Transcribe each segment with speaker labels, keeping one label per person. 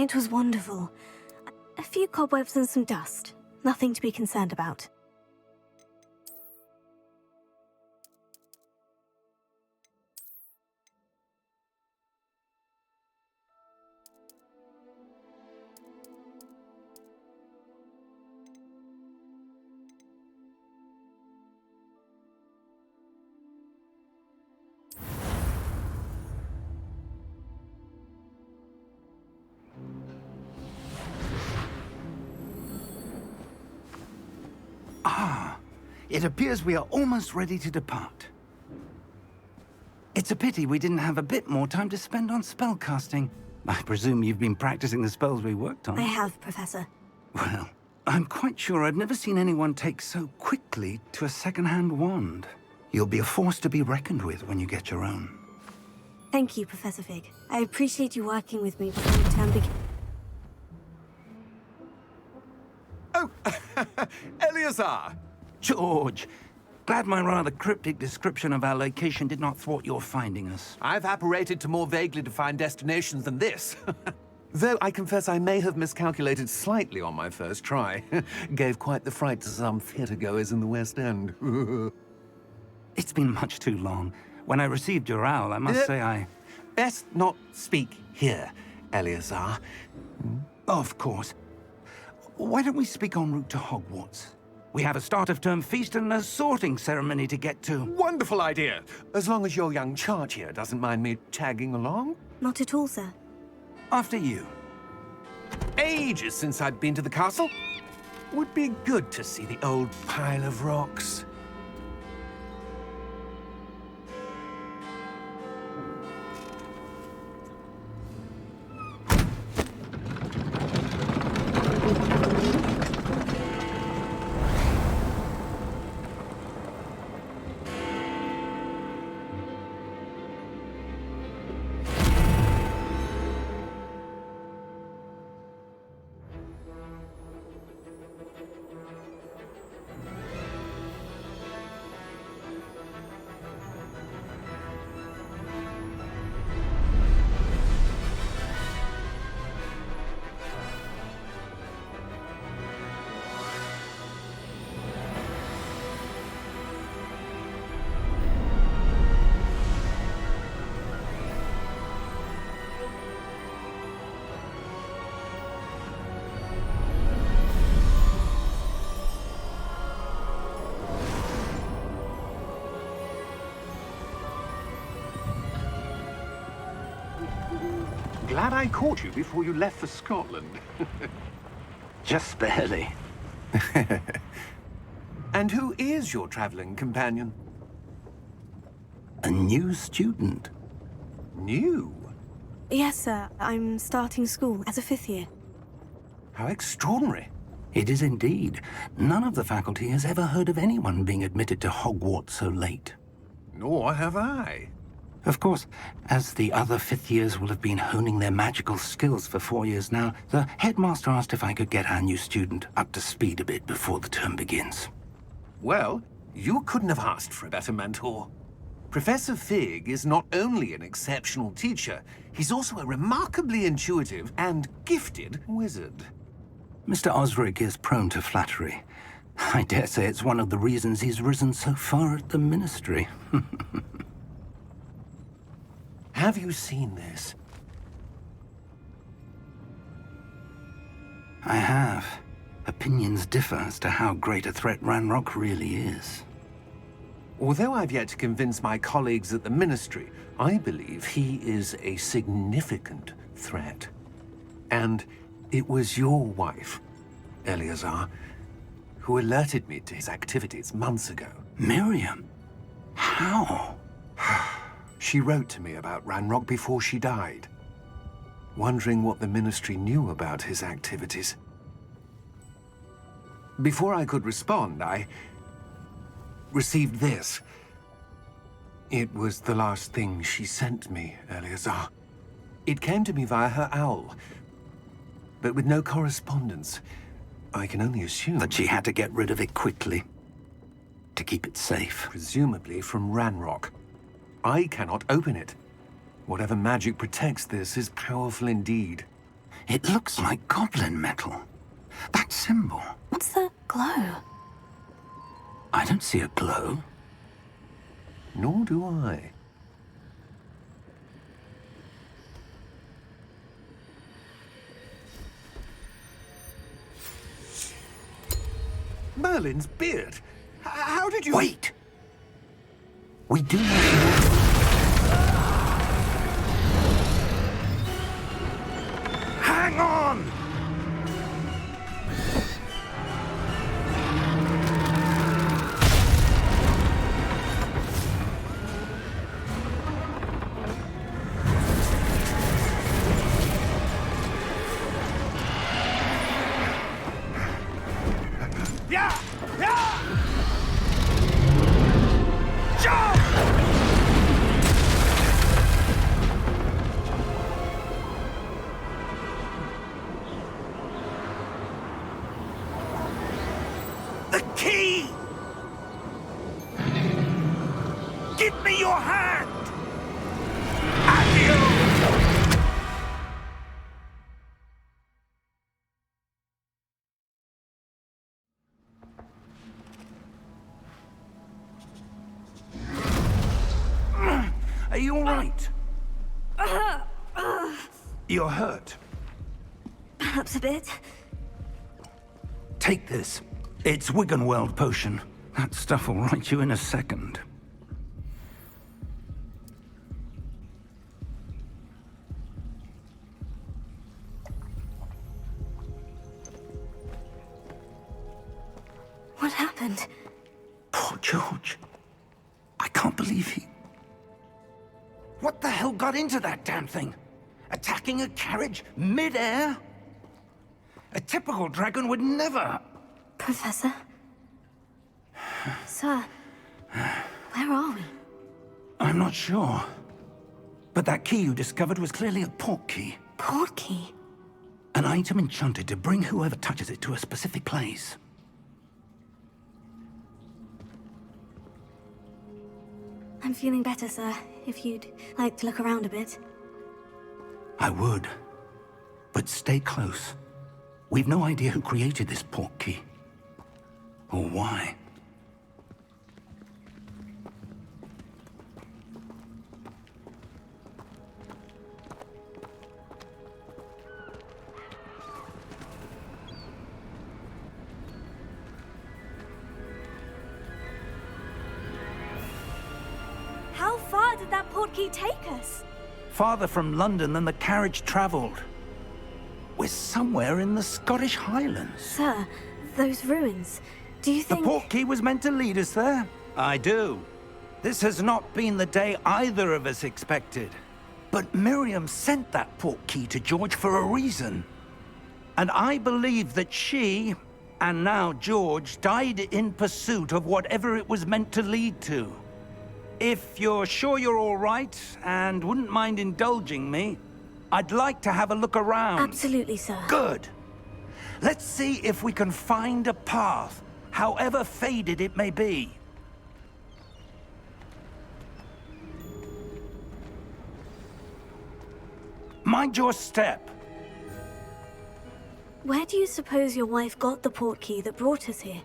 Speaker 1: It was wonderful. A few cobwebs and some dust. Nothing to be concerned about.
Speaker 2: It appears we are almost ready to depart. It's a pity we didn't have a bit more time to spend on spellcasting. I presume you've been practicing the spells we worked on.
Speaker 1: I have, Professor.
Speaker 2: Well, I'm quite sure I've never seen anyone take so quickly to a second-hand wand. You'll be a force to be reckoned with when you get your own.
Speaker 1: Thank you, Professor Fig. I appreciate you working with me before the term begins.
Speaker 3: Oh, Eleazar!
Speaker 2: George, glad my rather cryptic description of our location did not thwart your finding us.
Speaker 3: I've apparated to more vaguely defined destinations than this. Though I confess I may have miscalculated slightly on my first try. Gave quite the fright to some theatre-goers in the West End.
Speaker 2: It's been much too long. When I received your owl, I must say I...
Speaker 3: Best not speak here, Eleazar.
Speaker 2: Of course. Why don't we speak en route to Hogwarts? We have a start-of-term feast and a sorting ceremony to get to.
Speaker 3: Wonderful idea! As long as your young charge here doesn't mind me tagging along.
Speaker 1: Not at all, sir.
Speaker 2: After you.
Speaker 3: Ages since I'd been to the castle. Would be good to see the old pile of rocks. Glad I caught you before you left for Scotland.
Speaker 2: Just barely.
Speaker 3: And who is your traveling companion?
Speaker 2: A new student.
Speaker 3: New?
Speaker 1: Yes, sir. I'm starting school as a 5th year.
Speaker 3: How extraordinary.
Speaker 2: It is indeed. None of the faculty has ever heard of anyone being admitted to Hogwarts so late.
Speaker 3: Nor have I.
Speaker 2: Of course, as the other 5th years will have been honing their magical skills for 4 years now, the headmaster asked if I could get our new student up to speed a bit before the term begins.
Speaker 3: Well, you couldn't have asked for a better mentor. Professor Fig is not only an exceptional teacher, he's also a remarkably intuitive and gifted wizard.
Speaker 2: Mr. Osric is prone to flattery. I dare say it's one of the reasons he's risen so far at the ministry.
Speaker 3: Have you seen this?
Speaker 2: I have. Opinions differ as to how great a threat Ranrock really is.
Speaker 3: Although I've yet to convince my colleagues at the Ministry, I believe he is a significant threat. And it was your wife, Eleazar, who alerted me to his activities months ago.
Speaker 2: Miriam? How?
Speaker 3: She wrote to me about Ranrock before she died, wondering what the Ministry knew about his activities. Before I could respond, I received this. It was the last thing she sent me, Eleazar. It came to me via her owl, but with no correspondence. I can only assume
Speaker 2: That she had to get rid of it quickly, to keep it safe.
Speaker 3: presumably from Ranrock. I cannot open it. Whatever magic protects this is powerful indeed.
Speaker 2: It looks like goblin metal. That symbol.
Speaker 1: What's the glow?
Speaker 2: I don't see a glow.
Speaker 3: Nor do I. Merlin's beard. How did you...
Speaker 2: Wait! We do not know. Hang on! Yeah! Yeah! Jump! The key! Give me your hand! Adios! Are you all right? You're hurt.
Speaker 1: Perhaps a bit.
Speaker 2: Take this. It's Wiggenweld potion. That stuff will right you in a second.
Speaker 1: What happened?
Speaker 2: Poor George. I can't believe he... What the hell got into that damn thing? Attacking a carriage mid-air? A typical dragon would never...
Speaker 1: Professor? Sir, where are we?
Speaker 2: I'm not sure. But that key you discovered was clearly a port key.
Speaker 1: Port key?
Speaker 2: An item enchanted to bring whoever touches it to a specific place.
Speaker 1: I'm feeling better, sir. If you'd like to look around a bit.
Speaker 2: I would. But stay close. We've no idea who created this port key. Or why.
Speaker 1: How far did that port key take us?
Speaker 2: Farther from London than the carriage travelled. We're somewhere in the Scottish Highlands.
Speaker 1: Sir, those ruins. Do you
Speaker 2: The
Speaker 1: think...
Speaker 2: port key was meant to lead us there? I do. This has not been the day either of us expected. But Miriam sent that port key to George for a reason. And I believe that she, and now George, died in pursuit of whatever it was meant to lead to. If you're sure you're all right, and wouldn't mind indulging me, I'd like to have a look around.
Speaker 1: Absolutely, sir.
Speaker 2: Good. Let's see if we can find a path, however faded it may be. Mind your step.
Speaker 1: Where do you suppose your wife got the port key that brought us here?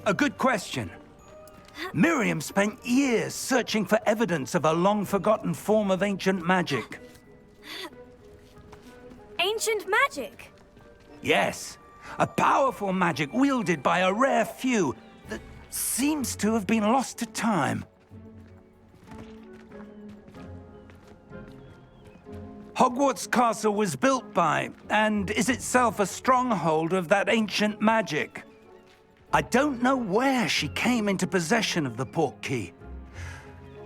Speaker 2: A good question. Miriam spent years searching for evidence of a long-forgotten form of ancient magic.
Speaker 1: Ancient magic?
Speaker 2: Yes, a powerful magic wielded by a rare few that seems to have been lost to time. Hogwarts Castle was built by, and is itself a stronghold of that ancient magic. I don't know where she came into possession of the port key,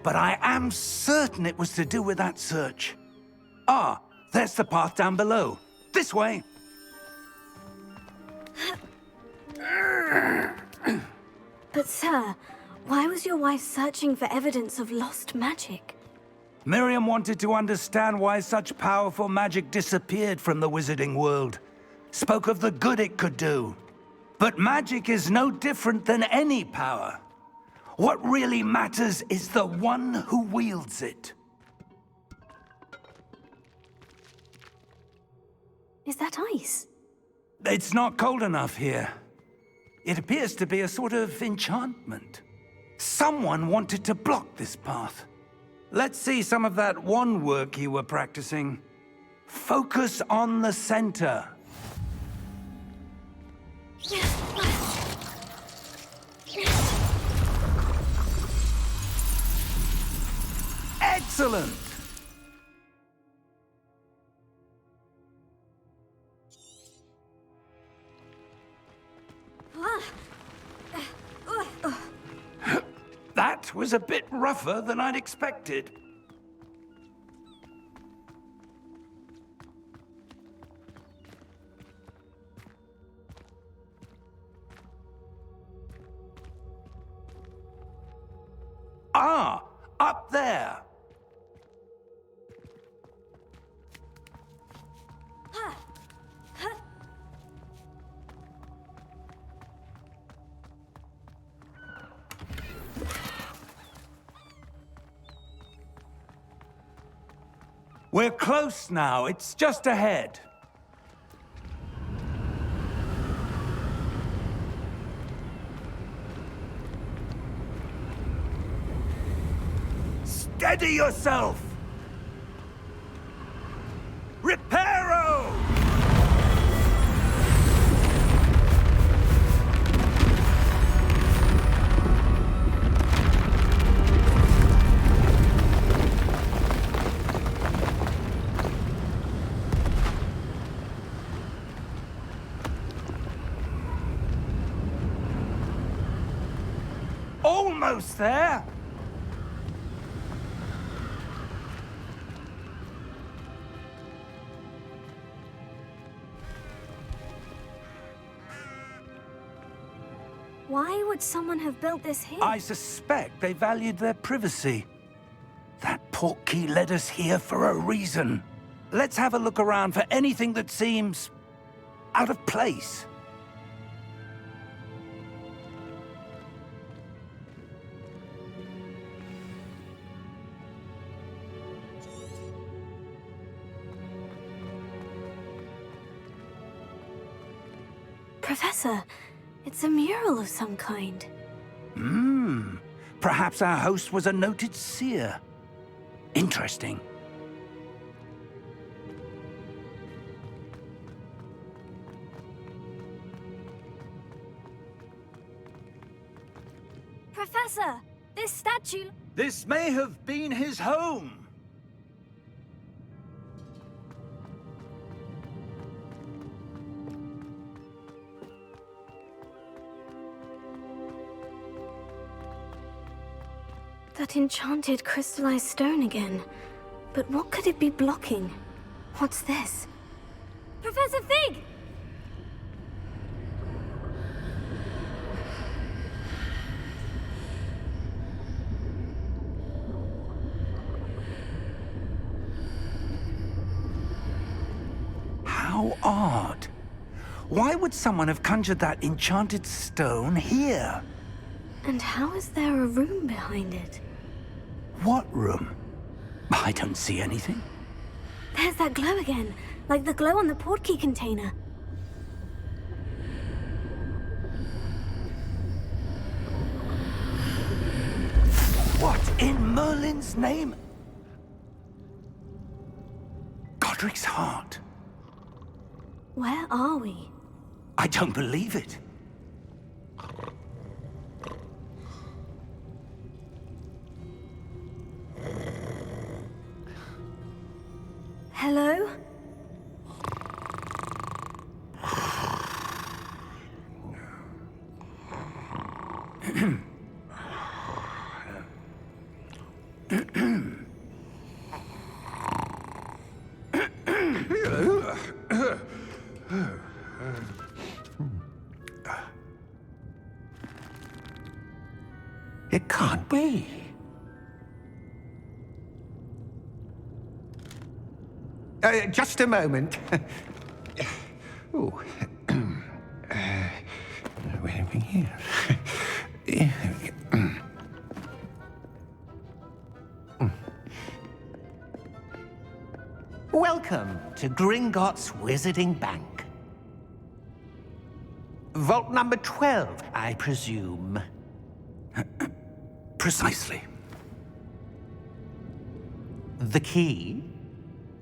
Speaker 2: but I am certain it was to do with that search. Ah, there's the path down below. This way.
Speaker 1: But sir, why was your wife searching for evidence of lost magic?
Speaker 2: Miriam wanted to understand why such powerful magic disappeared from the wizarding world. Spoke of the good it could do. But magic is no different than any power. What really matters is the one who wields it.
Speaker 1: Is that ice?
Speaker 2: It's not cold enough here. It appears to be a sort of enchantment. Someone wanted to block this path. Let's see some of that wand work you were practicing. Focus on the center. Excellent! That was a bit rougher than I'd expected. Ah, up there. We're close now. It's just ahead. Steady yourself! Reparo! Almost there!
Speaker 1: Why would someone have built this here?
Speaker 2: I suspect they valued their privacy. That portkey led us here for a reason. Let's have a look around for anything that seems out of place.
Speaker 1: Professor, it's a mural of some kind.
Speaker 2: Perhaps our host was a noted seer. Interesting.
Speaker 1: Professor, this statue...
Speaker 2: This may have been his home.
Speaker 1: That enchanted crystallized stone again. But what could it be blocking? What's this? Professor Fig!
Speaker 2: How odd. Why would someone have conjured that enchanted stone here?
Speaker 1: And how is there a room behind it?
Speaker 2: What room? I don't see anything.
Speaker 1: There's that glow again, like the glow on the portkey container.
Speaker 2: What in Merlin's name? Godric's heart.
Speaker 1: Where are we?
Speaker 2: I don't believe it.
Speaker 1: Hello?
Speaker 3: It can't be. Just a moment. Oh. Where are we here?
Speaker 4: Welcome to Gringotts Wizarding Bank. Vault number 12, I presume.
Speaker 2: Precisely.
Speaker 4: The key?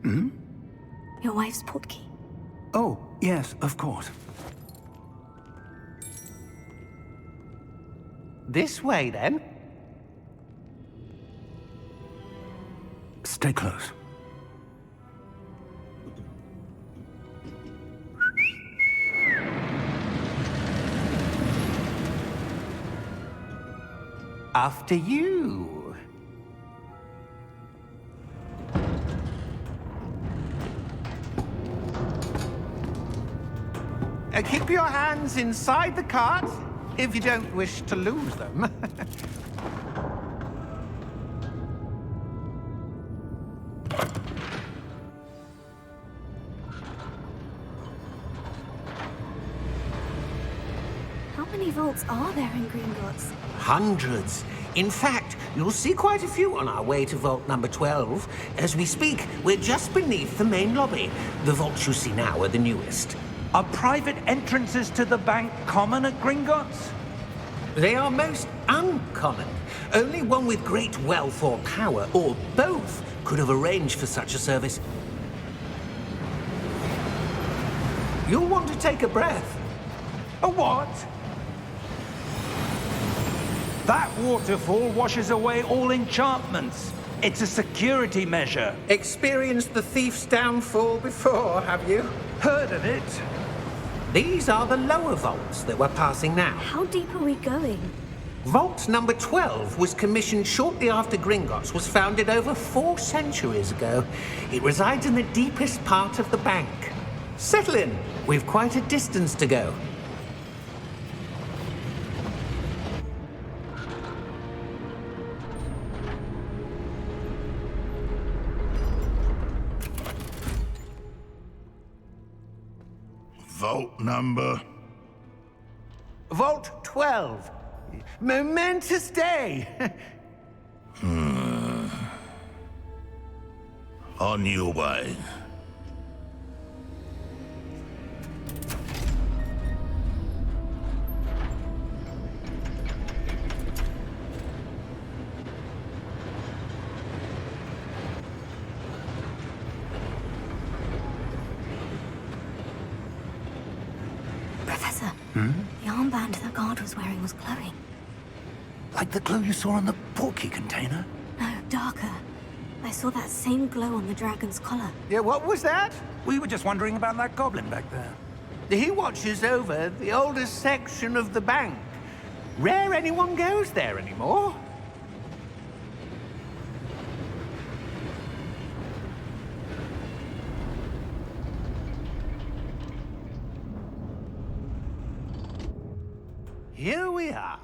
Speaker 1: Your wife's portkey.
Speaker 2: Oh, yes, of course.
Speaker 4: This way, then.
Speaker 2: Stay close.
Speaker 4: After you. Keep your hands inside the cart if you don't wish to lose them.
Speaker 1: How many vaults are there in Gringotts?
Speaker 4: Hundreds. In fact, you'll see quite a few on our way to vault number 12. As we speak, we're just beneath the main lobby. The vaults you see now are the newest.
Speaker 2: Are private entrances to the bank common at Gringotts?
Speaker 4: They are most uncommon. Only one with great wealth or power, or both, could have arranged for such a service. You'll want to take a breath.
Speaker 2: A what? That waterfall washes away all enchantments. It's a security measure.
Speaker 4: Experienced the thief's downfall before, have you?
Speaker 2: Heard of it?
Speaker 4: These are the lower vaults that we're passing now.
Speaker 1: How deep are we going?
Speaker 4: Vault number 12 was commissioned shortly after Gringotts was founded over 4 centuries ago. It resides in the deepest part of the bank. Settle in. We've quite a distance to go.
Speaker 5: Vault number?
Speaker 4: Vault 12. Momentous day.
Speaker 5: On your way.
Speaker 1: Professor, the armband the guard was wearing was glowing.
Speaker 2: Like the glow you saw on the portkey container?
Speaker 1: No, darker. I saw that same glow on the dragon's collar.
Speaker 4: Yeah, what was that?
Speaker 2: We were just wondering about that goblin back there.
Speaker 4: He watches over the oldest section of the bank. Rare anyone goes there anymore. Here we are.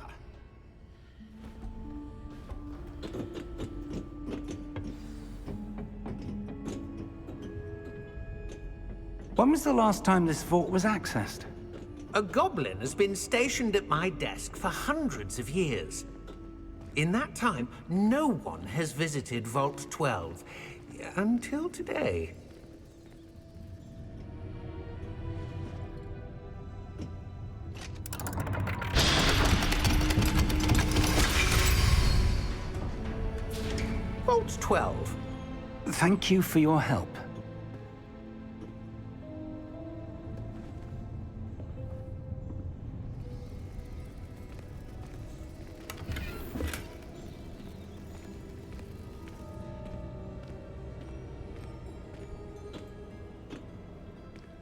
Speaker 2: When was the last time this vault was accessed?
Speaker 4: A goblin has been stationed at my desk for hundreds of years. In that time, no one has visited Vault 12 until today. Vault 12.
Speaker 2: Thank you for your help.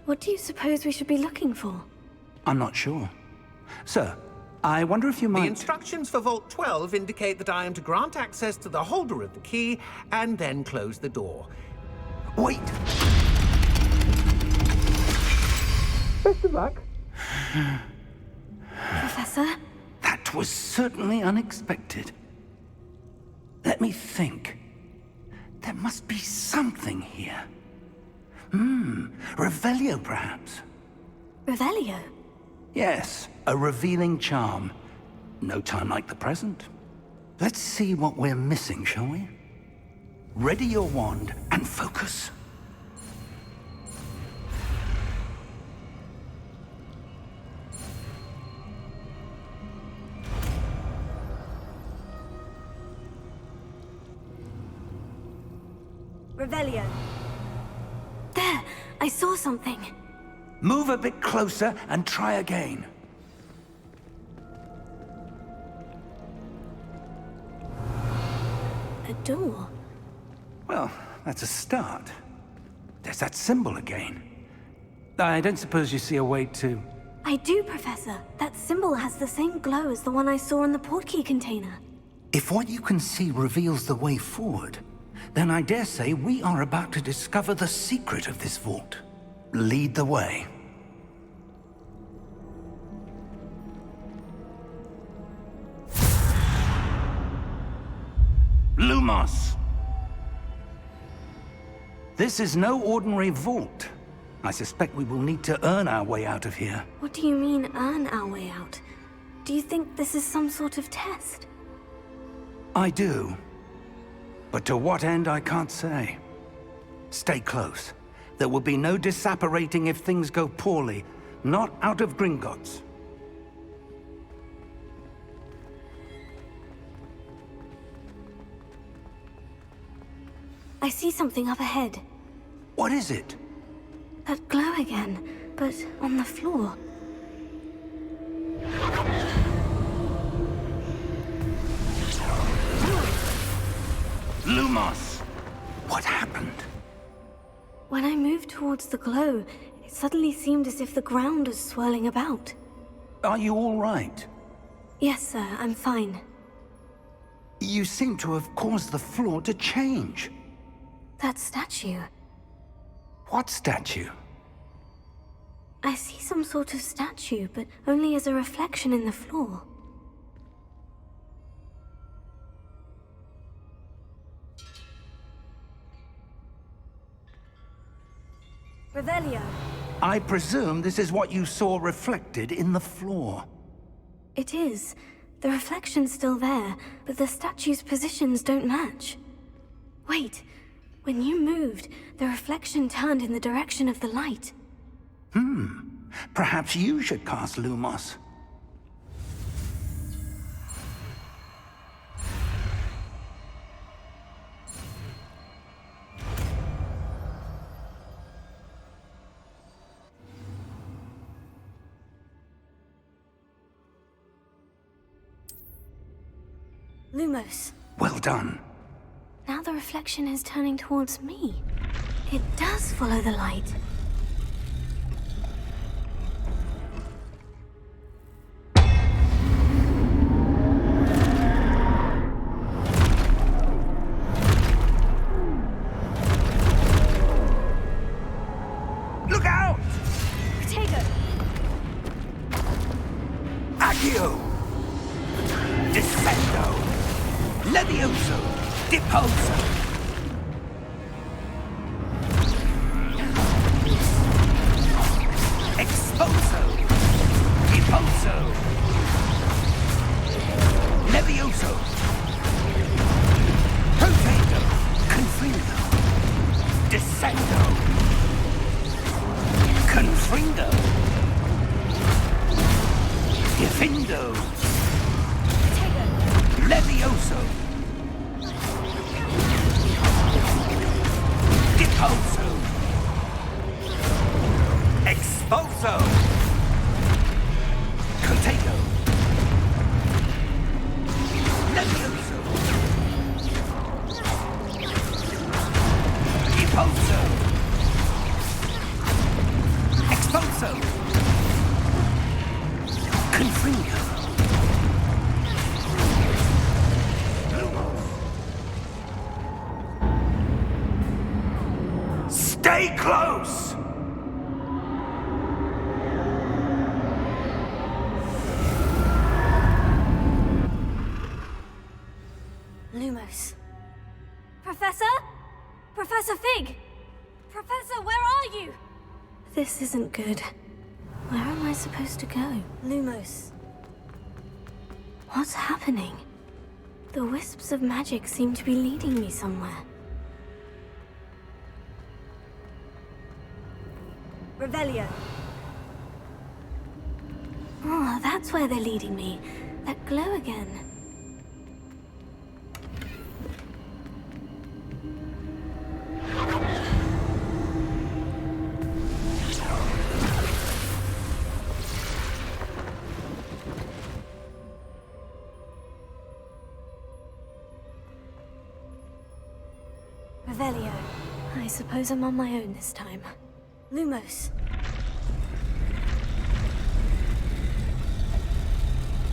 Speaker 1: What do you suppose we should be looking for?
Speaker 2: I'm not sure. Sir, I wonder if you might...
Speaker 4: The instructions for Vault 12 indicate that I am to grant access to the holder of the key and then close the door.
Speaker 2: Wait!
Speaker 4: Best of luck.
Speaker 1: Professor?
Speaker 2: That was certainly unexpected. Let me think. There must be something here. Revelio, perhaps?
Speaker 1: Revelio?
Speaker 2: Yes, a revealing charm. No time like the present. Let's see what we're missing, shall we? Ready your wand and focus.
Speaker 1: Revelio. There, I saw something.
Speaker 2: Move a bit closer and try again.
Speaker 1: A door.
Speaker 2: Well, that's a start. There's that symbol again. I don't suppose you see a way to...
Speaker 1: I do, Professor. That symbol has the same glow as the one I saw in the portkey container.
Speaker 2: If what you can see reveals the way forward, then I dare say we are about to discover the secret of this vault. Lead the way. Lumos! This is no ordinary vault. I suspect we will need to earn our way out of here.
Speaker 1: What do you mean, earn our way out? Do you think this is some sort of test?
Speaker 2: I do. But to what end, I can't say. Stay close. There will be no disapparating if things go poorly. Not out of Gringotts.
Speaker 1: I see something up ahead.
Speaker 2: What is it?
Speaker 1: That glow again, but on the floor.
Speaker 2: Lumos! What happened?
Speaker 1: When I moved towards the glow, it suddenly seemed as if the ground was swirling about.
Speaker 2: Are you all right?
Speaker 1: Yes, sir, I'm fine.
Speaker 2: You seem to have caused the floor to change.
Speaker 1: That statue.
Speaker 2: What statue?
Speaker 1: I see some sort of statue, but only as a reflection in the floor. Revelio.
Speaker 2: I presume this is what you saw reflected in the floor.
Speaker 1: It is. The reflection's still there, but the statue's positions don't match. Wait. When you moved, the reflection turned in the direction of the light.
Speaker 2: Perhaps you should cast Lumos.
Speaker 1: Lumos.
Speaker 2: Well done.
Speaker 1: Now the reflection is turning towards me. It does follow the light.
Speaker 2: Look out!
Speaker 1: Protego!
Speaker 2: Accio! Descendo! Levioso! Deposo! Exposo! Deposo! Levioso! Protego! Confringo! Descendo! Confringo! Defindo! Levioso! Deposo! Exposo! Protego! Levioso! Deposo! Exposo! Confringo! Stay close!
Speaker 1: Lumos. Professor? Professor Fig! Professor, where are you? This isn't good. Where am I supposed to go? Lumos. What's happening? The wisps of magic seem to be leading me somewhere. Revelio. Oh, that's where they're leading me. That glow again. Revelio. I suppose I'm on my own this time. Lumos.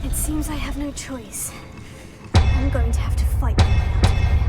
Speaker 1: It seems I have no choice. I'm going to have to fight my way out of here.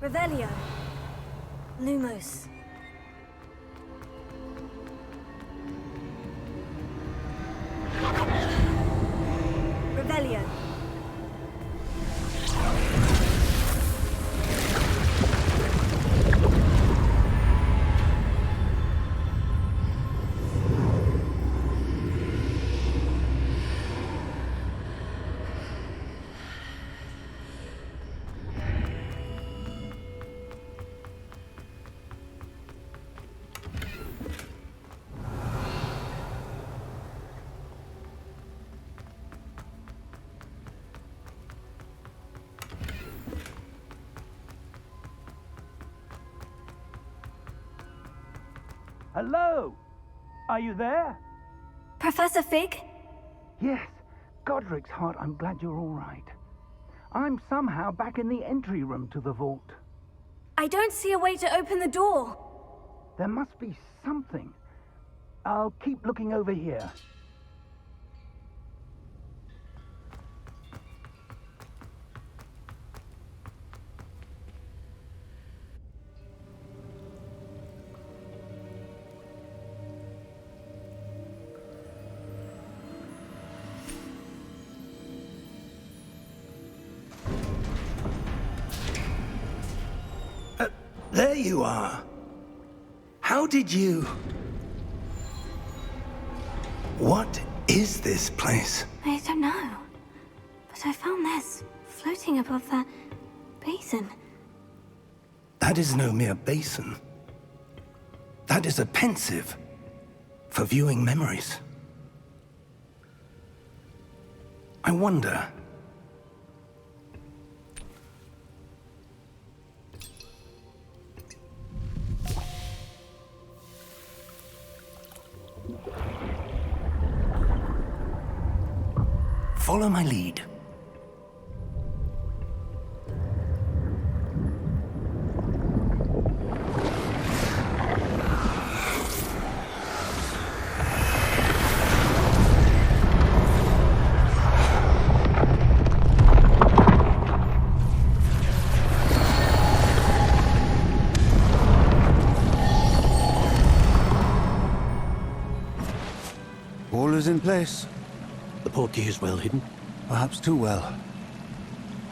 Speaker 1: Revelio. Lumos. Revelio.
Speaker 2: Hello? Are you there?
Speaker 1: Professor Fig?
Speaker 2: Yes. Godric's heart, I'm glad you're all right. I'm somehow back in the entry room to the vault.
Speaker 1: I don't see a way to open the door.
Speaker 2: There must be something. I'll keep looking over here. There you are. How did you... What is this place?
Speaker 1: I don't know. But I found this floating above that basin.
Speaker 2: That is no mere basin. That is a pensive for viewing memories. I wonder... Follow my lead.
Speaker 6: All is in place.
Speaker 7: The portkey is well hidden.
Speaker 6: Perhaps too well.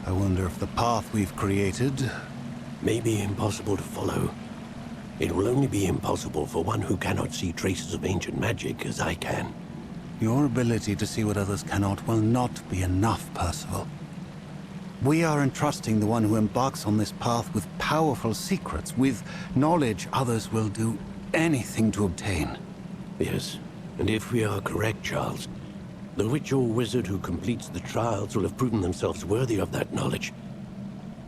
Speaker 6: I wonder if the path we've created...
Speaker 7: May be impossible to follow. It will only be impossible for one who cannot see traces of ancient magic as I can.
Speaker 6: Your ability to see what others cannot will not be enough, Percival. We are entrusting the one who embarks on this path with powerful secrets, with knowledge others will do anything to obtain.
Speaker 7: Yes, and if we are correct, Charles, the witch or wizard who completes the trials will have proven themselves worthy of that knowledge,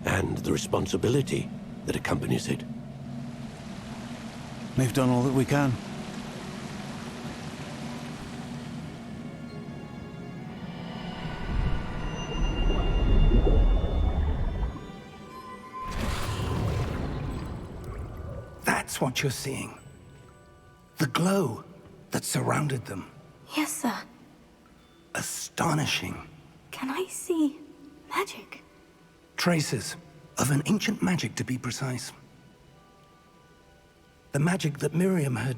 Speaker 7: and the responsibility that accompanies it.
Speaker 6: We've done all that we can.
Speaker 2: That's what you're seeing. The glow that surrounded them.
Speaker 1: Yes, sir.
Speaker 2: Astonishing.
Speaker 1: Can I see magic?
Speaker 2: Traces of an ancient magic, to be precise. The magic that Miriam had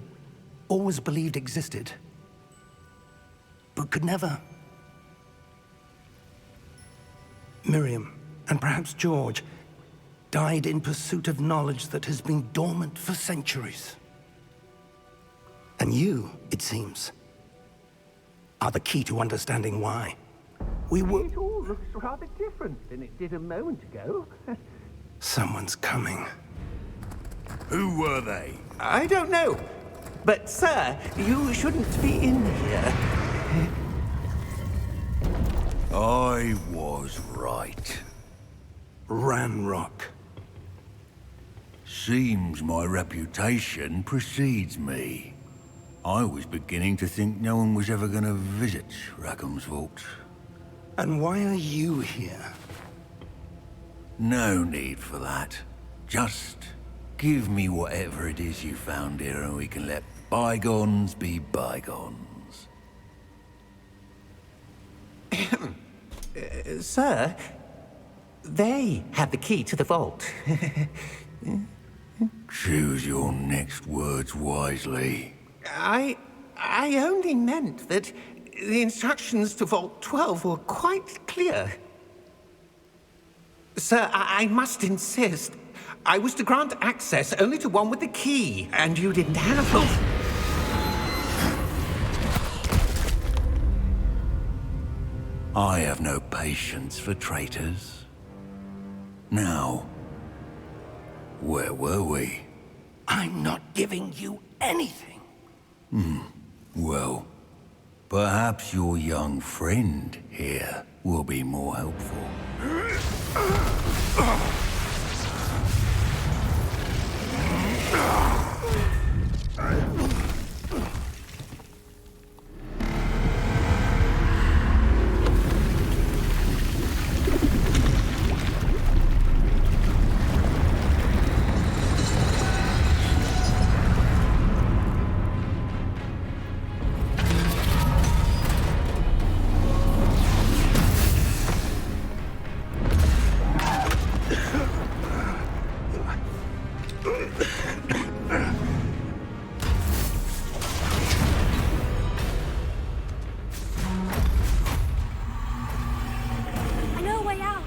Speaker 2: always believed existed, but could never. Miriam, and perhaps George, died in pursuit of knowledge that has been dormant for centuries. And you, it seems, are the key to understanding why.
Speaker 4: It all looks rather different than it did a moment ago.
Speaker 2: Someone's coming.
Speaker 5: Who were they?
Speaker 4: I don't know. But, sir, you shouldn't be in here.
Speaker 5: I was right.
Speaker 2: Ranrock.
Speaker 5: Seems my reputation precedes me. I was beginning to think no one was ever going to visit Rackham's vault.
Speaker 2: And why are you here?
Speaker 5: No need for that. Just give me whatever it is you found here and we can let bygones be bygones.
Speaker 4: Sir, they have the key to the vault.
Speaker 5: Choose your next words wisely.
Speaker 4: I only meant that the instructions to Vault 12 were quite clear. Sir, I must insist. I was to grant access only to one with the key, and you didn't have it.
Speaker 5: I have no patience for traitors. Now, where were we?
Speaker 2: I'm not giving you anything.
Speaker 5: Well, perhaps your young friend here will be more helpful.
Speaker 1: I know a way out.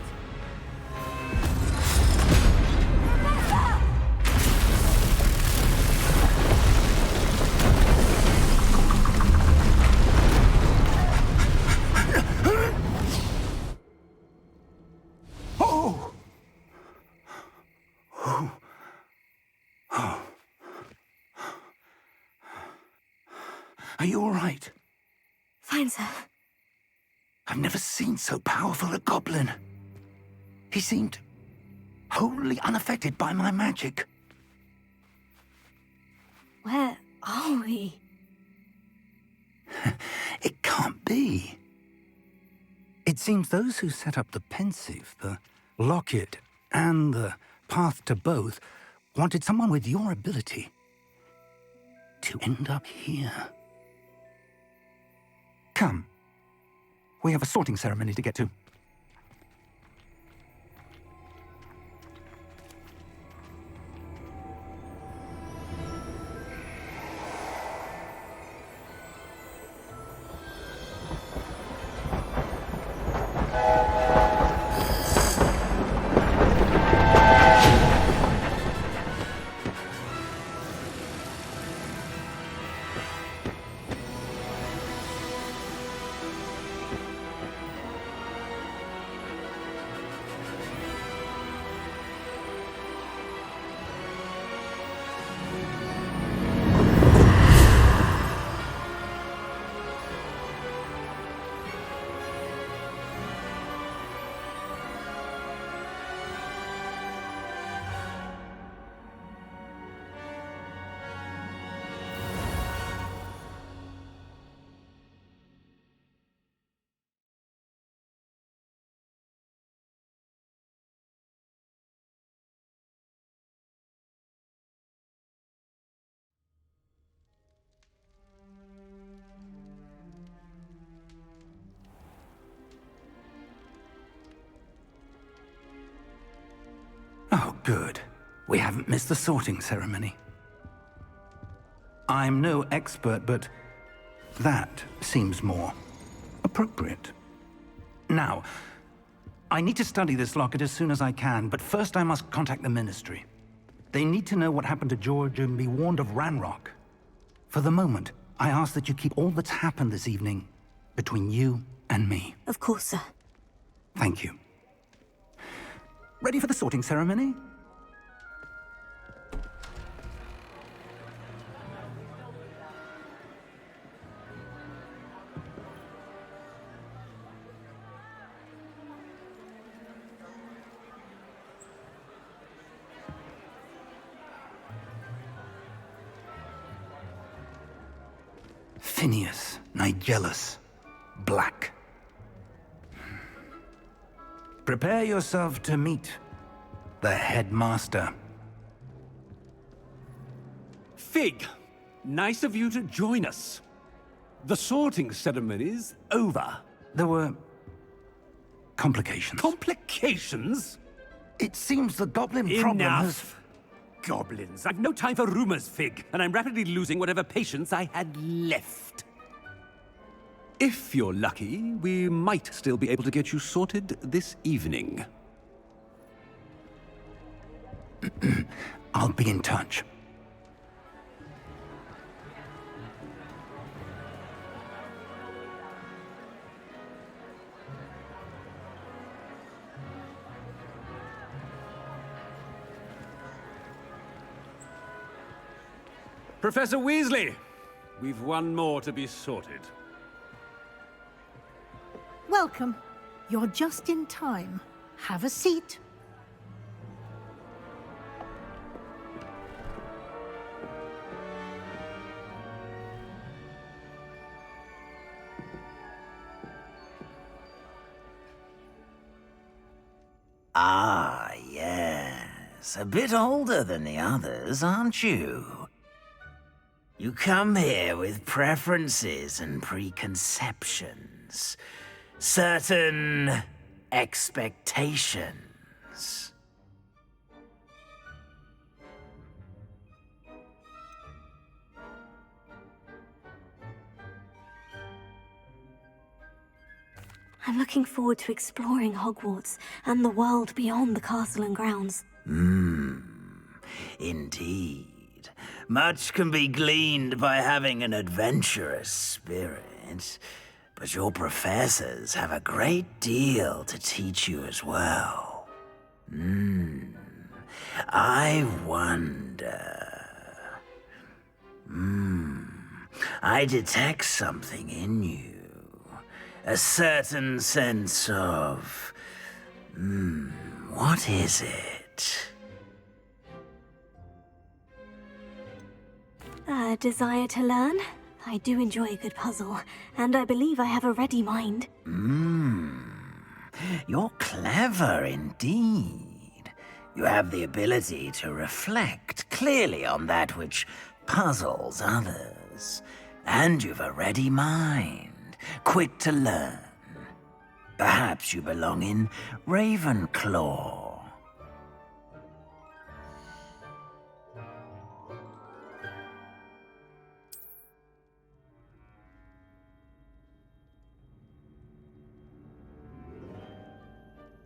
Speaker 2: Are you all right?
Speaker 1: Fine, sir.
Speaker 2: I've never seen so powerful a goblin. He seemed wholly unaffected by my magic.
Speaker 1: Where are we?
Speaker 2: It can't be. It seems those who set up the pensive, the locket, and the path to both wanted someone with your ability to end up here. Come. We have a sorting ceremony to get to. Oh, good. We haven't missed the sorting ceremony. I'm no expert, but that seems more appropriate. Now, I need to study this locket as soon as I can, but first I must contact the Ministry. They need to know what happened to George and be warned of Ranrock. For the moment, I ask that you keep all that's happened this evening between you and me.
Speaker 1: Of course, sir.
Speaker 2: Thank you. Ready for the sorting ceremony? Phineas, Nigellus, Black. Prepare yourself to meet the headmaster.
Speaker 8: Fig, nice of you to join us. The sorting ceremony's over.
Speaker 2: There were complications.
Speaker 8: Complications?
Speaker 2: It seems the goblin problem has...
Speaker 8: Enough! Goblins. I've no time for rumors, Fig, and I'm rapidly losing whatever patience I had left. If you're lucky, we might still be able to get you sorted this evening.
Speaker 2: I'll be in touch.
Speaker 8: Professor Weasley, we've one more to be sorted.
Speaker 9: Welcome. You're just in time. Have a seat.
Speaker 10: Ah, yes. A bit older than the others, aren't you? You come here with preferences and preconceptions. Certain expectations.
Speaker 1: I'm looking forward to exploring Hogwarts and the world beyond the castle and grounds.
Speaker 10: Indeed. Much can be gleaned by having an adventurous spirit, but your professors have a great deal to teach you as well. I wonder... I detect something in you. A certain sense of... what is it?
Speaker 1: A desire to learn? I do enjoy a good puzzle, and I believe I have a ready mind.
Speaker 10: You're clever indeed. You have the ability to reflect clearly on that which puzzles others. And you've a ready mind, quick to learn. Perhaps you belong in Ravenclaw.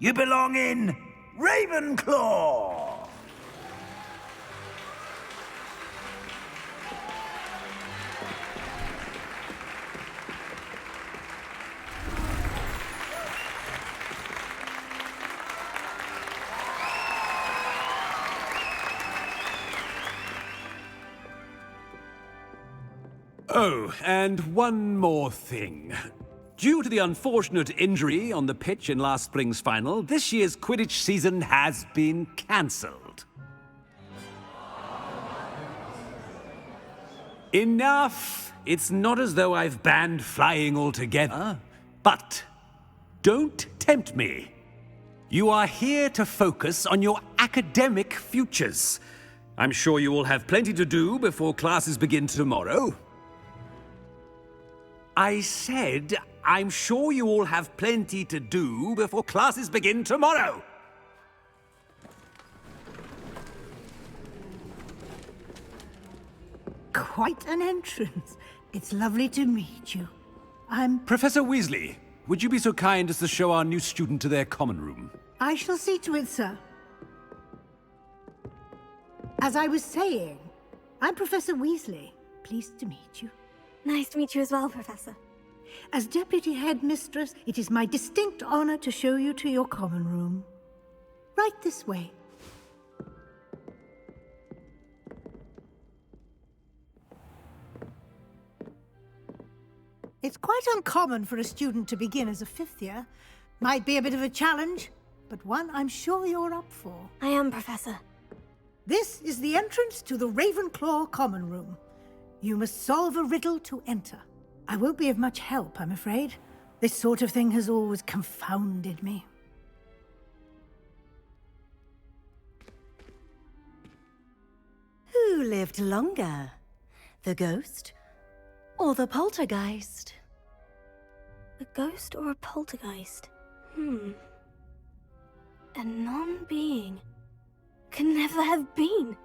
Speaker 10: You belong in Ravenclaw!
Speaker 8: Oh, and one more thing. Due to the unfortunate injury on the pitch in last spring's final, this year's Quidditch season has been cancelled. Enough! It's not as though I've banned flying altogether. But don't tempt me. You are here to focus on your academic futures. I'm sure you will have plenty to do before classes begin tomorrow. I said, I'm sure you all have plenty to do before classes begin tomorrow.
Speaker 9: quite an entrance. It's lovely to meet you.
Speaker 8: Professor Weasley, would you be so kind as to show our new student to their common room?
Speaker 9: I shall see to it, sir. As I was saying, I'm Professor Weasley. Pleased to meet you.
Speaker 1: Nice to meet you as well, Professor.
Speaker 9: As Deputy Headmistress, it is my distinct honor to show you to your common room. Right this way. It's quite uncommon for a student to begin as a fifth year. Might be a bit of a challenge, but one I'm sure you're up for.
Speaker 1: I am, Professor.
Speaker 9: This is the entrance to the Ravenclaw common room. You must solve a riddle to enter. I won't be of much help, I'm afraid. This sort of thing has always confounded me.
Speaker 11: Who lived longer? The ghost or the poltergeist?
Speaker 1: A ghost or a poltergeist? A non-being can never have been.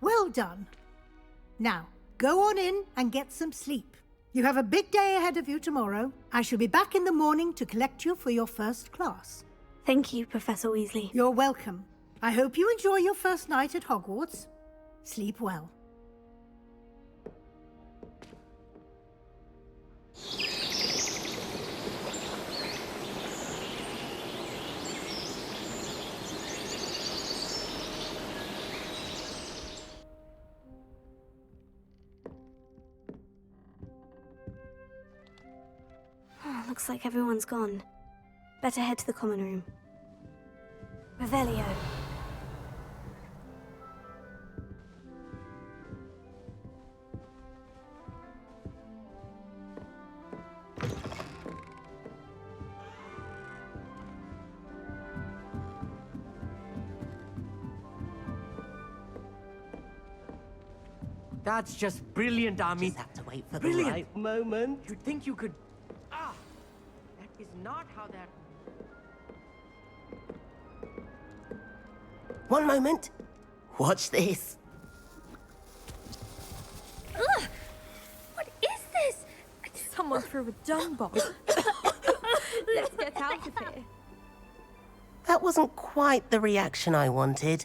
Speaker 9: Well done. Now, go on in and get some sleep. You have a big day ahead of you tomorrow. I shall be back in the morning to collect you for your first class.
Speaker 1: Thank you, Professor Weasley.
Speaker 9: You're welcome. I hope you enjoy your first night at Hogwarts. Sleep well.
Speaker 1: Looks like everyone's gone. Better head to the common room. Revelio.
Speaker 12: That's just brilliant, Ami.
Speaker 13: Just have to wait for
Speaker 12: Brilliant.
Speaker 13: the right moment.
Speaker 12: You'd think you could... That is not how that...
Speaker 13: One moment. Watch this.
Speaker 14: Ugh! What is this? Someone threw a dung bomb. Let's get out of here.
Speaker 13: That wasn't quite the reaction I wanted.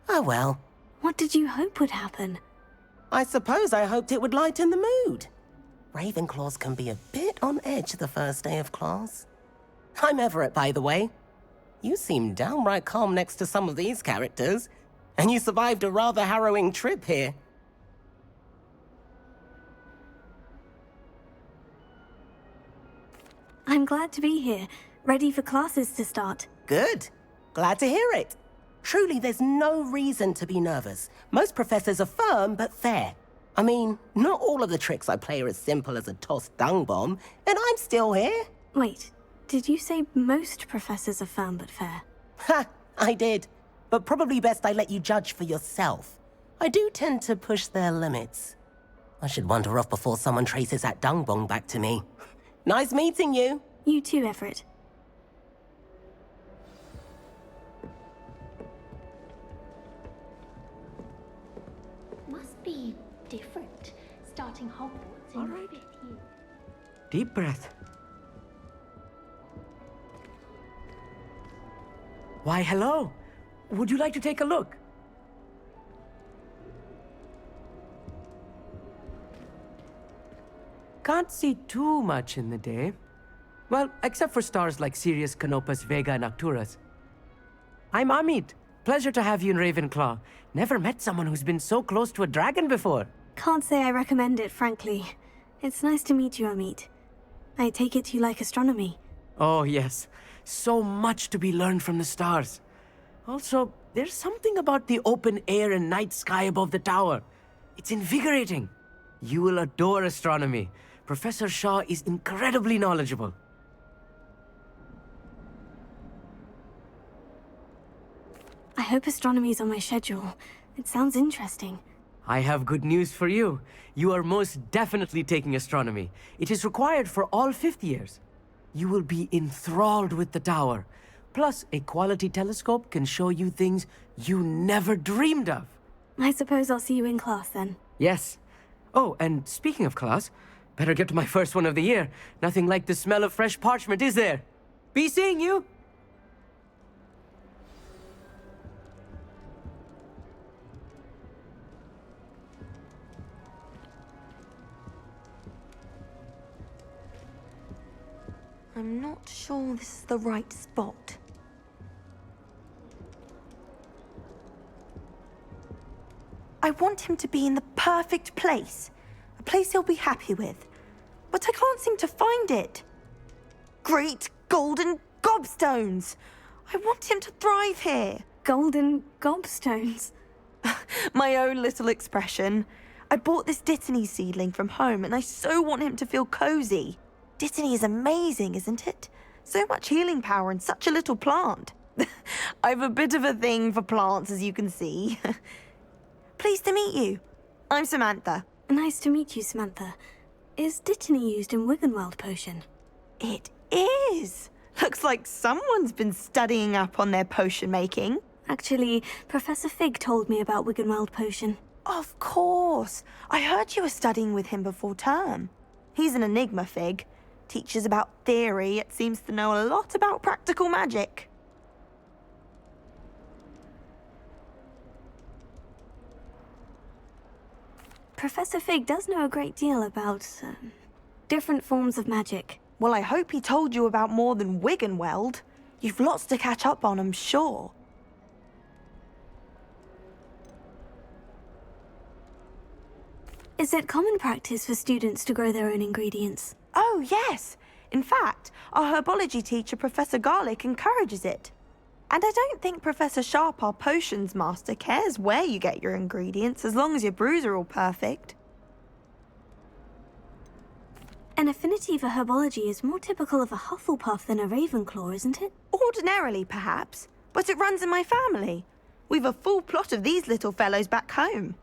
Speaker 13: Oh well.
Speaker 1: What did you hope would happen?
Speaker 13: I suppose I hoped it would lighten the mood. Ravenclaws can be a bit on edge the first day of class. I'm Everett, by the way. You seem downright calm next to some of these characters, and you survived a rather harrowing trip here.
Speaker 1: I'm glad to be here, ready for classes to start.
Speaker 13: Good. Glad to hear it. Truly, there's no reason to be nervous. Most professors are firm but fair. I mean, not all of the tricks I play are as simple as a tossed dung bomb, and I'm still here.
Speaker 1: Wait, did you say most professors are firm but fair?
Speaker 13: Ha! I did. But probably best I let you judge for yourself. I do tend to push their limits. I should wander off before someone traces that dung bomb back to me. Nice meeting you.
Speaker 1: You too, Everett.
Speaker 15: Must be different, starting Hogwarts in the 5th year.
Speaker 12: Deep breath. Why, hello. Would you like to take a look? Can't see too much in the day. Well, except for stars like Sirius, Canopus, Vega, and Arcturus. I'm Amit. Pleasure to have you in Ravenclaw. Never met someone who's been so close to a dragon before.
Speaker 1: Can't say I recommend it, frankly. It's nice to meet you, Amit. I take it you like astronomy.
Speaker 12: Oh, yes. So much to be learned from the stars. Also, there's something about the open air and night sky above the tower. It's invigorating. You will adore astronomy. Professor Shaw is incredibly knowledgeable.
Speaker 1: I hope astronomy's on my schedule. It sounds interesting.
Speaker 12: I have good news for you. You are most definitely taking astronomy. It is required for all 5th years. You will be enthralled with the tower. Plus, a quality telescope can show you things you never dreamed of.
Speaker 1: I suppose I'll see you in class then.
Speaker 12: Yes. Oh, and speaking of class, better get to my first one of the year. Nothing like the smell of fresh parchment, is there? Be seeing you!
Speaker 16: I'm not sure this is the right spot. I want him to be in the perfect place. A place he'll be happy with. But I can't seem to find it. Great golden gobstones! I want him to thrive here.
Speaker 1: Golden gobstones?
Speaker 16: My own little expression. I bought this Dittany seedling from home and I so want him to feel cozy. Dittany is amazing, isn't it? So much healing power in such a little plant. I've a bit of a thing for plants, as you can see. Pleased to meet you. I'm Samantha.
Speaker 1: Nice to meet you, Samantha. Is Dittany used in Wiggenweld potion?
Speaker 16: It is. Looks like someone's been studying up on their potion making.
Speaker 1: Actually, Professor Fig told me about Wiggenweld potion.
Speaker 16: Of course. I heard you were studying with him before term. He's an enigma, Fig. Teaches about theory, it seems to know a lot about practical magic.
Speaker 1: Professor Fig does know a great deal about different forms of magic.
Speaker 16: Well, I hope he told you about more than Wiggenweld. You've lots to catch up on, I'm sure.
Speaker 1: Is it common practice for students to grow their own ingredients?
Speaker 16: Oh, yes. In fact, our herbology teacher, Professor Garlick, encourages it. And I don't think Professor Sharp, our potions master, cares where you get your ingredients, as long as your brews are all perfect.
Speaker 1: An affinity for herbology is more typical of a Hufflepuff than a Ravenclaw, isn't it?
Speaker 16: Ordinarily, perhaps, but it runs in my family. We've a full plot of these little fellows back home.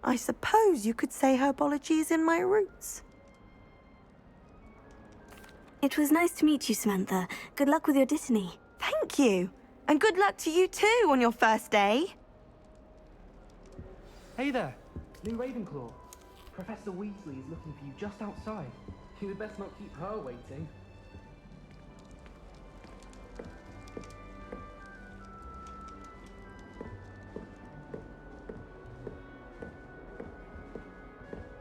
Speaker 16: I suppose you could say herbology is in my roots.
Speaker 1: It was nice to meet you, Samantha. Good luck with your Dittany.
Speaker 16: Thank you. And good luck to you too on your first day.
Speaker 17: Hey there, new Ravenclaw. Professor Weasley is looking for you just outside. You had best not keep her waiting.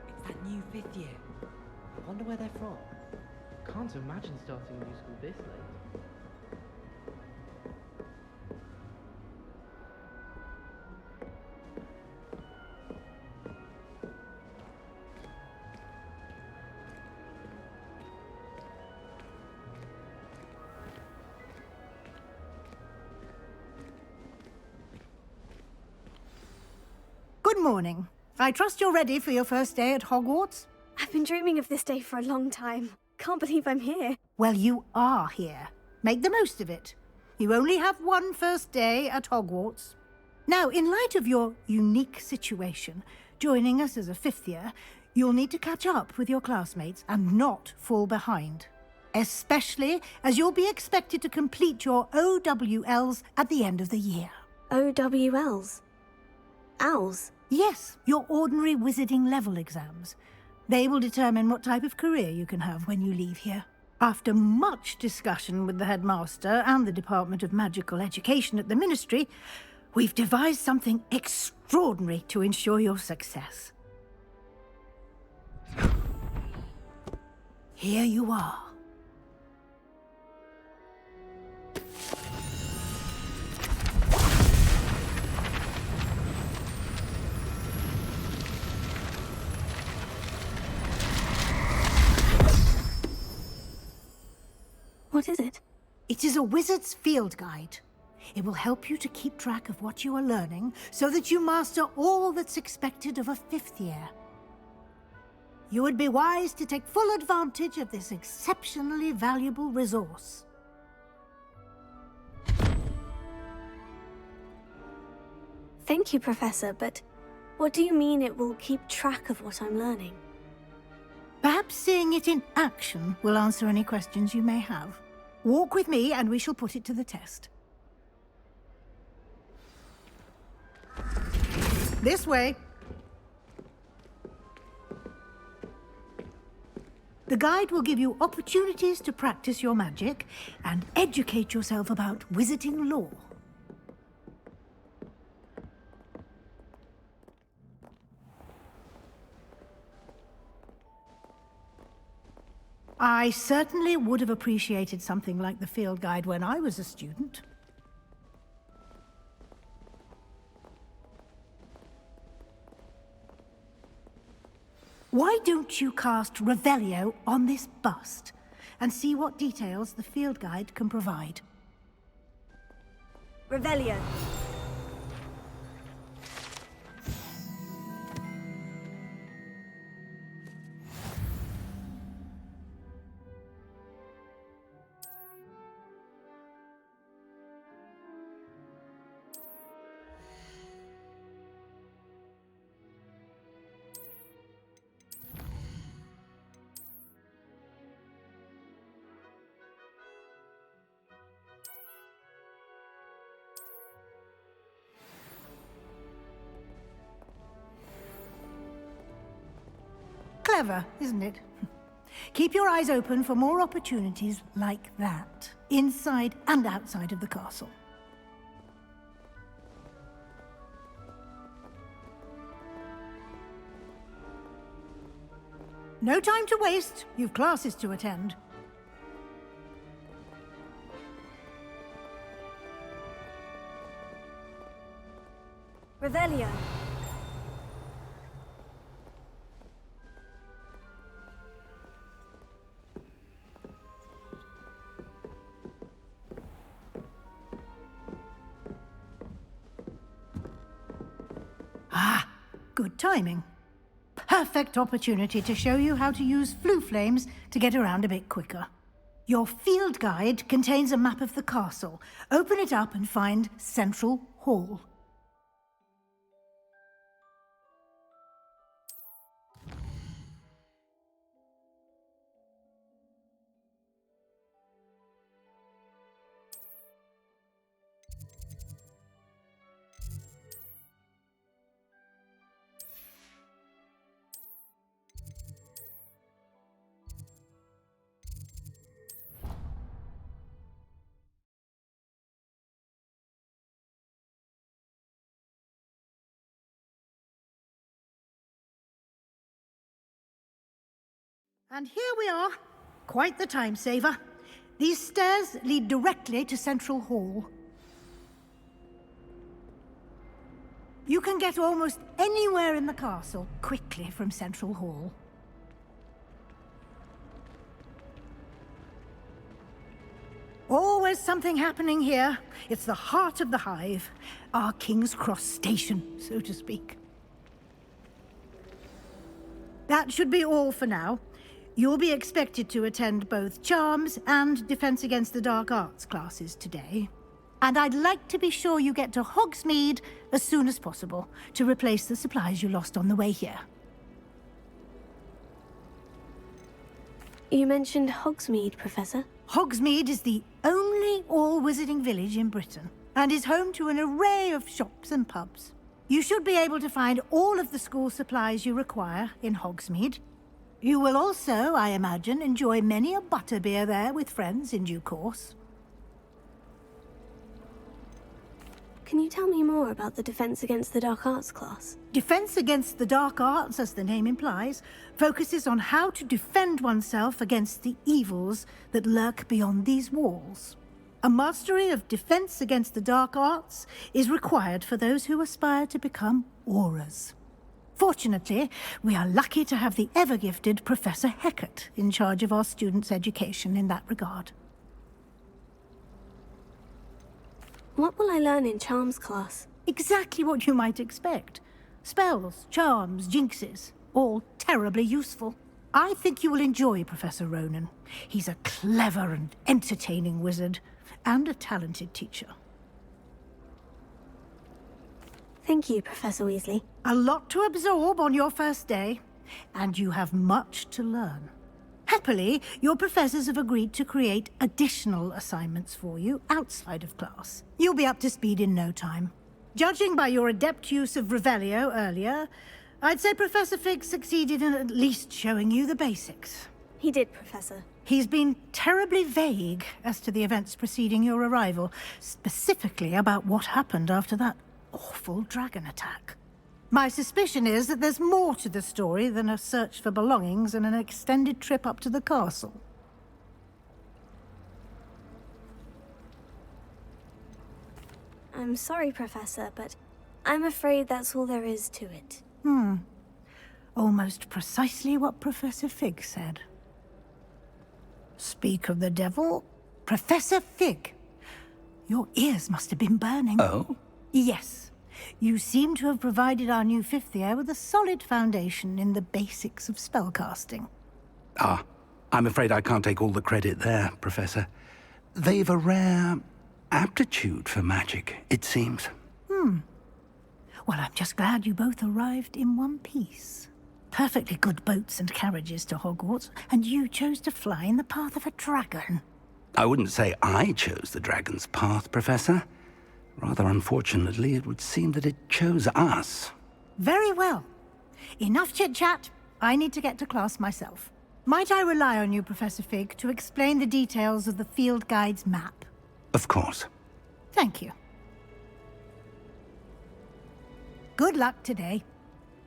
Speaker 17: It's that new 5th year. I wonder where they're from. Can't imagine starting a new school this late.
Speaker 9: Good morning. I trust you're ready for your first day at Hogwarts?
Speaker 1: I've been dreaming of this day for a long time. Can't believe I'm here.
Speaker 9: Well, you are here. Make the most of it. You only have one first day at Hogwarts. Now, in light of your unique situation, joining us as a 5th year, you'll need to catch up with your classmates and not fall behind. Especially as you'll be expected to complete your OWLs at the end of the year.
Speaker 1: OWLs? Owls?
Speaker 9: Yes, your ordinary wizarding level exams. They will determine what type of career you can have when you leave here. After much discussion with the headmaster and the Department of Magical Education at the Ministry, we've devised something extraordinary to ensure your success. Here you are.
Speaker 1: What is it?
Speaker 9: It is a wizard's field guide. It will help you to keep track of what you are learning so that you master all that's expected of a 5th year. You would be wise to take full advantage of this exceptionally valuable resource.
Speaker 1: Thank you, Professor, but what do you mean it will keep track of what I'm learning?
Speaker 9: Perhaps seeing it in action will answer any questions you may have. Walk with me and we shall put it to the test. This way. The guide will give you opportunities to practice your magic and educate yourself about wizarding lore. I certainly would have appreciated something like the field guide when I was a student. Why don't you cast Revelio on this bust and see what details the field guide can provide?
Speaker 1: Revelio.
Speaker 9: Clever, isn't it? Keep your eyes open for more opportunities like that, inside and outside of the castle. No time to waste. You've classes to attend.
Speaker 1: Revelio.
Speaker 9: Ah, good timing. Perfect opportunity to show you how to use flue flames to get around a bit quicker. Your field guide contains a map of the castle. Open it up and find Central Hall. And here we are. Quite the time saver. These stairs lead directly to Central Hall. You can get almost anywhere in the castle quickly from Central Hall. Always something happening here. It's the heart of the hive. Our King's Cross station, so to speak. That should be all for now. You'll be expected to attend both Charms and Defense Against the Dark Arts classes today. And I'd like to be sure you get to Hogsmeade as soon as possible to replace the supplies you lost on the way here.
Speaker 1: You mentioned Hogsmeade, Professor.
Speaker 9: Hogsmeade is the only all-wizarding village in Britain and is home to an array of shops and pubs. You should be able to find all of the school supplies you require in Hogsmeade. You will also, I imagine, enjoy many a butterbeer there with friends in due course.
Speaker 1: Can you tell me more about the Defense Against the Dark Arts class?
Speaker 9: Defense Against the Dark Arts, as the name implies, focuses on how to defend oneself against the evils that lurk beyond these walls. A mastery of Defense Against the Dark Arts is required for those who aspire to become auras. Fortunately, we are lucky to have the ever-gifted Professor Hecat in charge of our students' education in that regard.
Speaker 1: What will I learn in Charms class?
Speaker 9: Exactly what you might expect. Spells, charms, jinxes, all terribly useful. I think you will enjoy Professor Ronan. He's a clever and entertaining wizard, and a talented teacher.
Speaker 1: Thank you, Professor Weasley.
Speaker 9: A lot to absorb on your first day, and you have much to learn. Happily, your professors have agreed to create additional assignments for you outside of class. You'll be up to speed in no time. Judging by your adept use of Revelio earlier, I'd say Professor Fig succeeded in at least showing you the basics.
Speaker 1: He did, Professor.
Speaker 9: He's been terribly vague as to the events preceding your arrival, specifically about what happened after that awful dragon attack. My suspicion is that there's more to the story than a search for belongings and an extended trip up to the castle.
Speaker 1: I'm sorry, Professor, but I'm afraid that's all there is to it.
Speaker 9: Almost precisely what Professor Fig said. Speak of the devil, Professor Fig. Your ears must have been burning.
Speaker 2: Oh?
Speaker 9: Yes. You seem to have provided our new fifth year with a solid foundation in the basics of spellcasting.
Speaker 2: Ah, I'm afraid I can't take all the credit there, Professor. They've a rare aptitude for magic, it seems.
Speaker 9: Well, I'm just glad you both arrived in one piece. Perfectly good boats and carriages to Hogwarts, and you chose to fly in the path of a dragon.
Speaker 2: I wouldn't say I chose the dragon's path, Professor. Rather unfortunately, it would seem that it chose us.
Speaker 9: Very well. Enough chit-chat. I need to get to class myself. Might I rely on you, Professor Fig, to explain the details of the field guide's map?
Speaker 2: Of course.
Speaker 9: Thank you. Good luck today.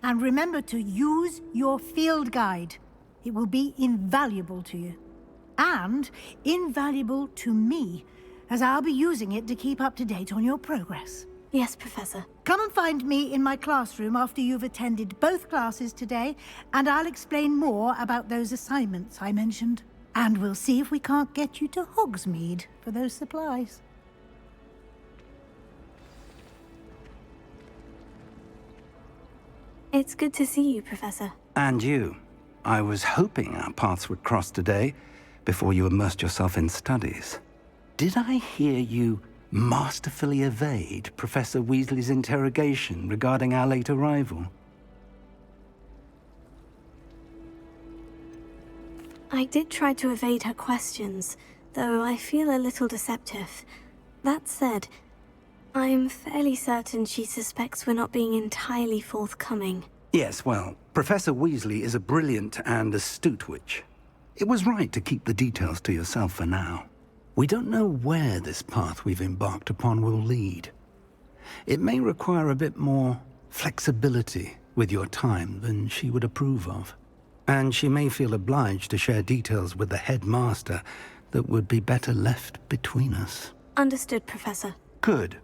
Speaker 9: And remember to use your field guide. It will be invaluable to you. And invaluable to me, as I'll be using it to keep up to date on your progress.
Speaker 1: Yes, Professor.
Speaker 9: Come and find me in my classroom after you've attended both classes today, and I'll explain more about those assignments I mentioned. And we'll see if we can't get you to Hogsmeade for those supplies.
Speaker 1: It's good to see you, Professor.
Speaker 2: And you. I was hoping our paths would cross today, before you immersed yourself in studies. Did I hear you masterfully evade Professor Weasley's interrogation regarding our late arrival?
Speaker 1: I did try to evade her questions, though I feel a little deceptive. That said, I'm fairly certain she suspects we're not being entirely forthcoming.
Speaker 2: Yes, well, Professor Weasley is a brilliant and astute witch. It was right to keep the details to yourself for now. We don't know where this path we've embarked upon will lead. It may require a bit more flexibility with your time than she would approve of. And she may feel obliged to share details with the headmaster that would be better left between us.
Speaker 1: Understood, Professor.
Speaker 2: Good.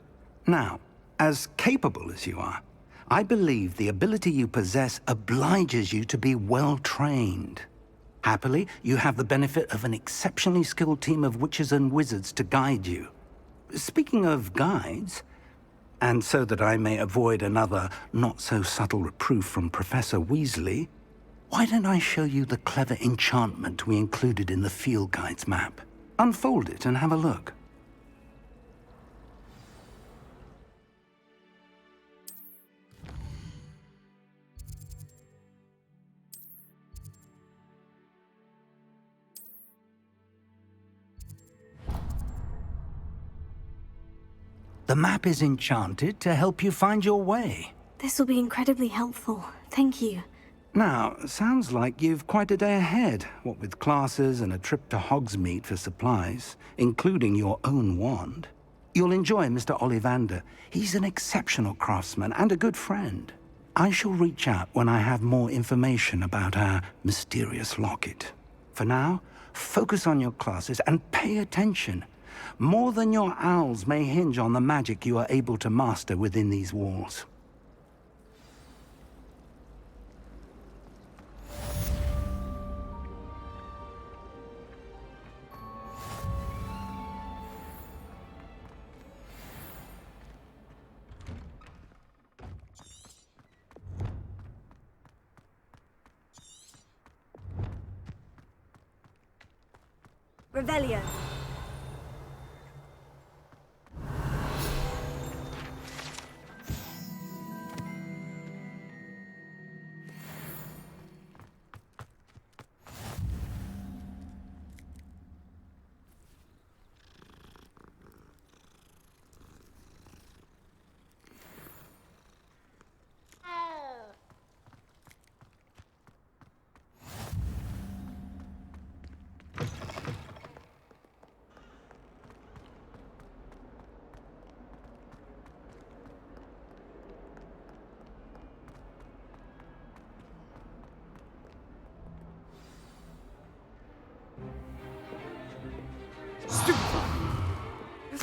Speaker 2: Now, as capable as you are, I believe the ability you possess obliges you to be well-trained. Happily, you have the benefit of an exceptionally skilled team of witches and wizards to guide you. Speaking of guides, and so that I may avoid another not-so-subtle reproof from Professor Weasley, why don't I show you the clever enchantment we included in the field guide's map? Unfold it and have a look. The map is enchanted to help you find your way.
Speaker 1: This will be incredibly helpful. Thank you.
Speaker 2: Now, sounds like you've quite a day ahead, what with classes and a trip to Hogsmeade for supplies, including your own wand. You'll enjoy Mr. Ollivander. He's an exceptional craftsman and a good friend. I shall reach out when I have more information about our mysterious locket. For now, focus on your classes and pay attention. More than your owls may hinge on the magic you are able to master within these walls.
Speaker 1: Revelio.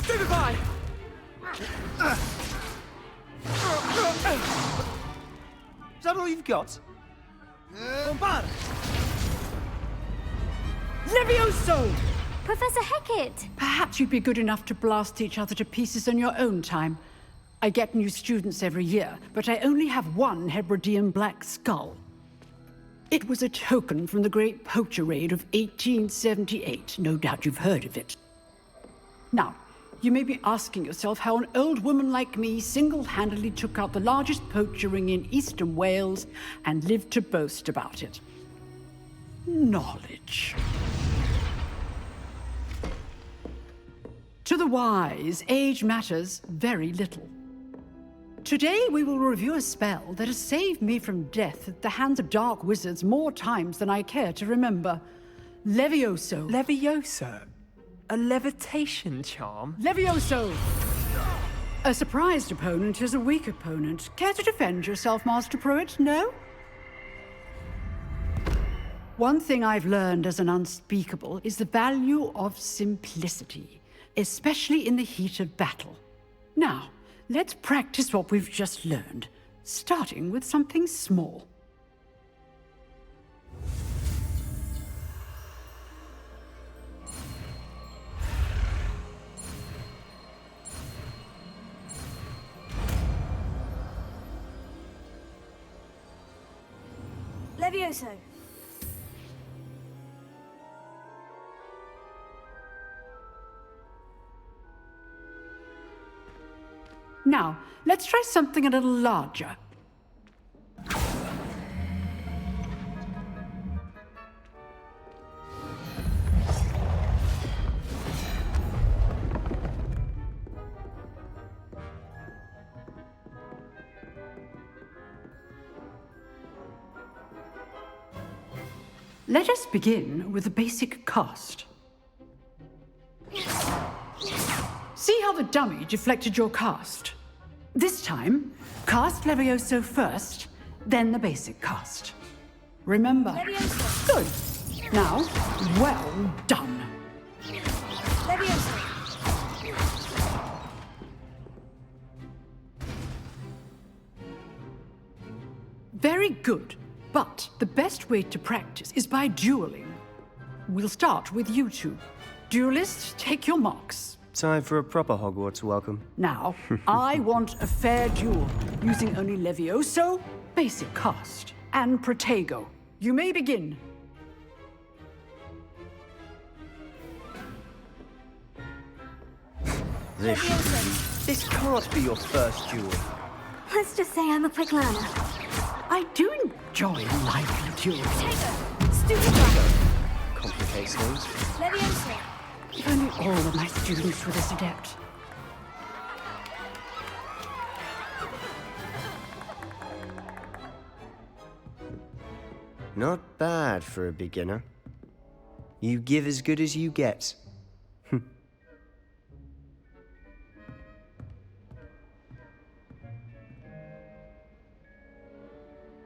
Speaker 12: Say goodbye!
Speaker 18: Is that all you've got? Bombard!
Speaker 19: Levioso!
Speaker 1: Professor Hecat!
Speaker 19: Perhaps you'd be good enough to blast each other to pieces on your own time. I get new students every year, but I only have one Hebridean black skull. It was a token from the Great Poacher Raid of 1878. No doubt you've heard of it. Now, you may be asking yourself how an old woman like me single-handedly took out the largest poacher ring in eastern Wales and lived to boast about it. Knowledge. To the wise, age matters very little. Today we will review a spell that has saved me from death at the hands of dark wizards more times than I care to remember. Levioso.
Speaker 12: Levioso? A levitation charm?
Speaker 19: Levioso! A surprised opponent is a weak opponent. Care to defend yourself, Master Pruitt? No? One thing I've learned as an unspeakable is the value of simplicity, especially in the heat of battle. Now, let's practice what we've just learned, starting with something small.
Speaker 1: Levioso.
Speaker 19: Now, let's try something a little larger. Let us begin with the basic cast. See how the dummy deflected your cast? This time, cast Levioso first, then the basic cast. Remember.
Speaker 1: Levioso.
Speaker 19: Good. Now, well done.
Speaker 1: Levioso.
Speaker 19: Very good. But the best way to practice is by dueling. We'll start with you two. Duelists, take your marks.
Speaker 18: Time for a proper Hogwarts welcome.
Speaker 19: Now, I want a fair duel, using only Levioso, basic cast, and Protego. You may begin.
Speaker 18: This can't be your first duel.
Speaker 1: Let's just say I'm a quick learner.
Speaker 19: I do enjoy lively duels.
Speaker 1: Protego. Stupid dragon.
Speaker 18: Complicates things.
Speaker 1: Levioso.
Speaker 19: If only all of my students were this adept.
Speaker 18: Not bad for a beginner. You give as good as you get.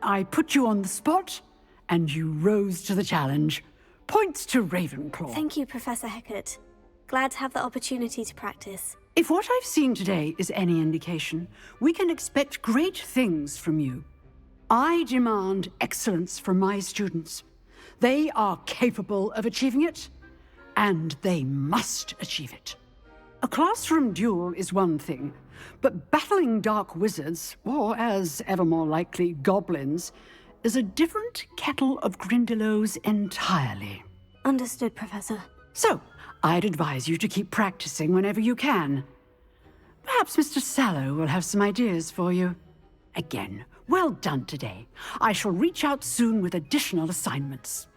Speaker 19: I put you on the spot, and you rose to the challenge. Points to Ravenclaw.
Speaker 1: Thank you, Professor Hecat. Glad to have the opportunity to practice.
Speaker 19: If what I've seen today is any indication, we can expect great things from you. I demand excellence from my students. They are capable of achieving it, and they must achieve it. A classroom duel is one thing, but battling dark wizards, or as ever more likely, goblins, is a different kettle of Grindylows entirely.
Speaker 1: Understood, Professor.
Speaker 19: So, I'd advise you to keep practicing whenever you can. Perhaps Mr. Sallow will have some ideas for you. Again, well done today. I shall reach out soon with additional assignments.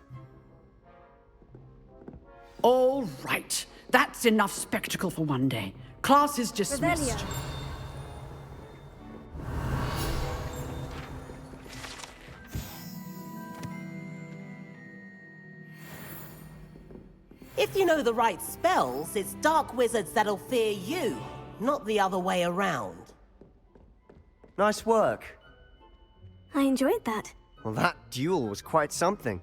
Speaker 19: All right. That's enough spectacle for one day. Class is dismissed.
Speaker 1: Revelio.
Speaker 13: If you know the right spells, it's dark wizards that'll fear you, not the other way around.
Speaker 18: Nice work.
Speaker 1: I enjoyed that.
Speaker 18: Well, that duel was quite something.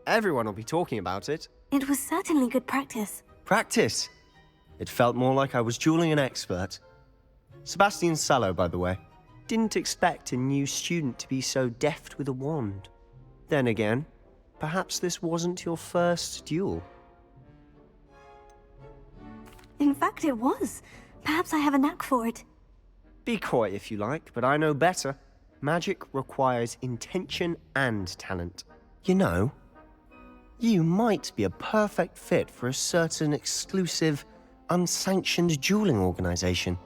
Speaker 18: Everyone will be talking about it.
Speaker 1: It was certainly good practice.
Speaker 18: Practice? It felt more like I was dueling an expert. Sebastian Sallow, by the way. Didn't expect a new student to be so deft with a wand. Then again, perhaps this wasn't your first duel.
Speaker 1: In fact, it was. Perhaps I have a knack for it.
Speaker 18: Be coy if you like, but I know better. Magic requires intention and talent. You know, you might be a perfect fit for a certain exclusive, unsanctioned dueling organization.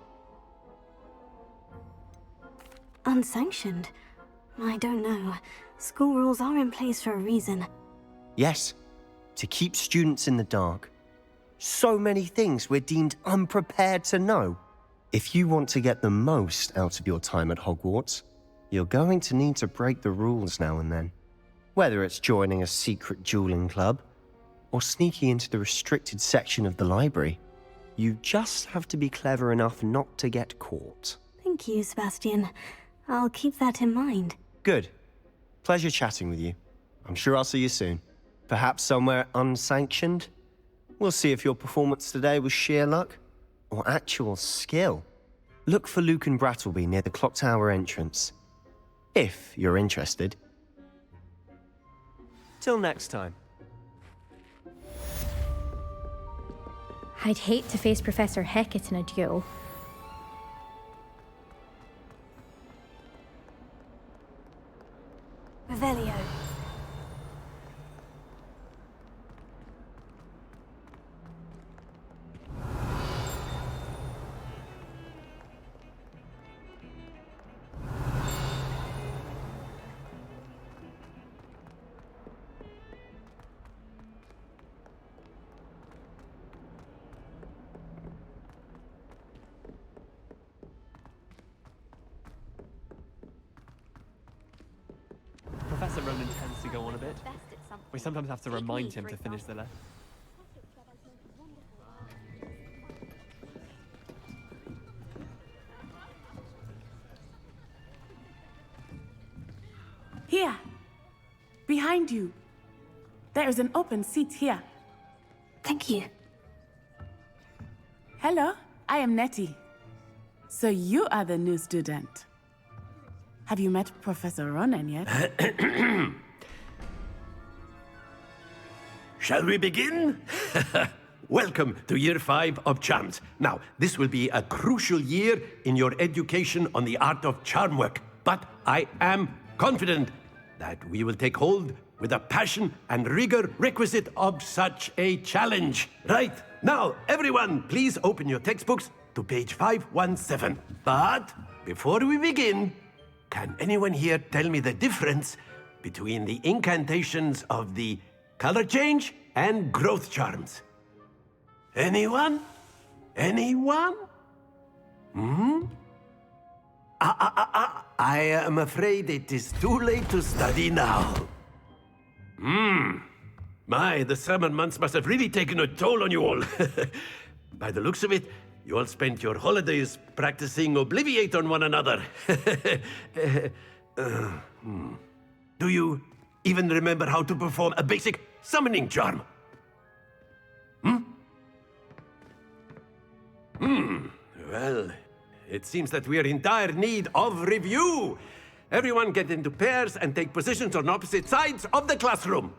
Speaker 1: Unsanctioned? I don't know. School rules are in place for a reason.
Speaker 18: Yes, to keep students in the dark. So many things we're deemed unprepared to know. If you want to get the most out of your time at Hogwarts, you're going to need to break the rules now and then. Whether it's joining a secret dueling club, or sneaking into the restricted section of the library, you just have to be clever enough not to get caught.
Speaker 1: Thank you, Sebastian. I'll keep that in mind.
Speaker 18: Good. Pleasure chatting with you. I'm sure I'll see you soon. Perhaps somewhere unsanctioned? We'll see if your performance today was sheer luck or actual skill. Look for Luke and Brattleby near the clock tower entrance. If you're interested. Till next time.
Speaker 14: I'd hate to face Professor Hecat in a duel.
Speaker 1: Revelio.
Speaker 20: Professor Ronan tends to go on a bit. We sometimes have to remind him to finish the lesson.
Speaker 21: Here, behind you. There is an open seat here.
Speaker 1: Thank you.
Speaker 21: Hello, I am Nettie. So you are the new student. Have you met Professor Ronan yet?
Speaker 5: Shall we begin? Welcome to Year 5 of Charms. Now, this will be a crucial year in your education on the art of charm work, but I am confident that we will take hold with the passion and rigor requisite of such a challenge. Right, now, everyone, please open your textbooks to page 517. But before we begin, can anyone here tell me the difference between the incantations of the color change and growth charms? Anyone? Anyone? I am afraid it is too late to study now. My, the summer months must have really taken a toll on you all. By the looks of it, you all spent your holidays practicing Obliviate on one another. Do you even remember how to perform a basic summoning charm? Well, it seems that we are in dire need of review. Everyone get into pairs and take positions on opposite sides of the classroom.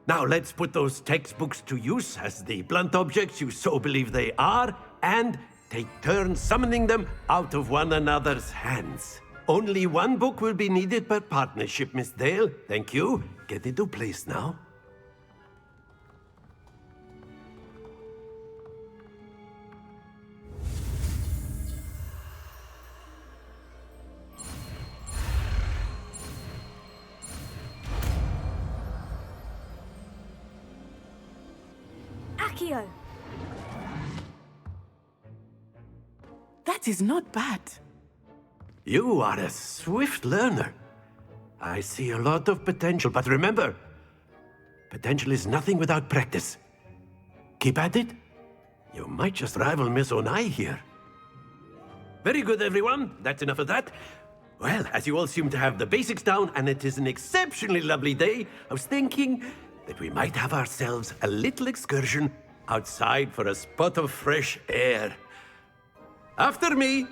Speaker 5: Now let's put those textbooks to use as the blunt objects you so believe they are, and take turns summoning them out of one another's hands. Only one book will be needed per partnership, Miss Dale. Thank you. Get into place now.
Speaker 1: Accio.
Speaker 21: That is not bad.
Speaker 5: You are a swift learner. I see a lot of potential, but remember, potential is nothing without practice. Keep at it. You might just rival Miss Onai here. Very good, everyone. That's enough of that. Well, as you all seem to have the basics down, and it is an exceptionally lovely day, I was thinking that we might have ourselves a little excursion outside for a spot of fresh air. After me!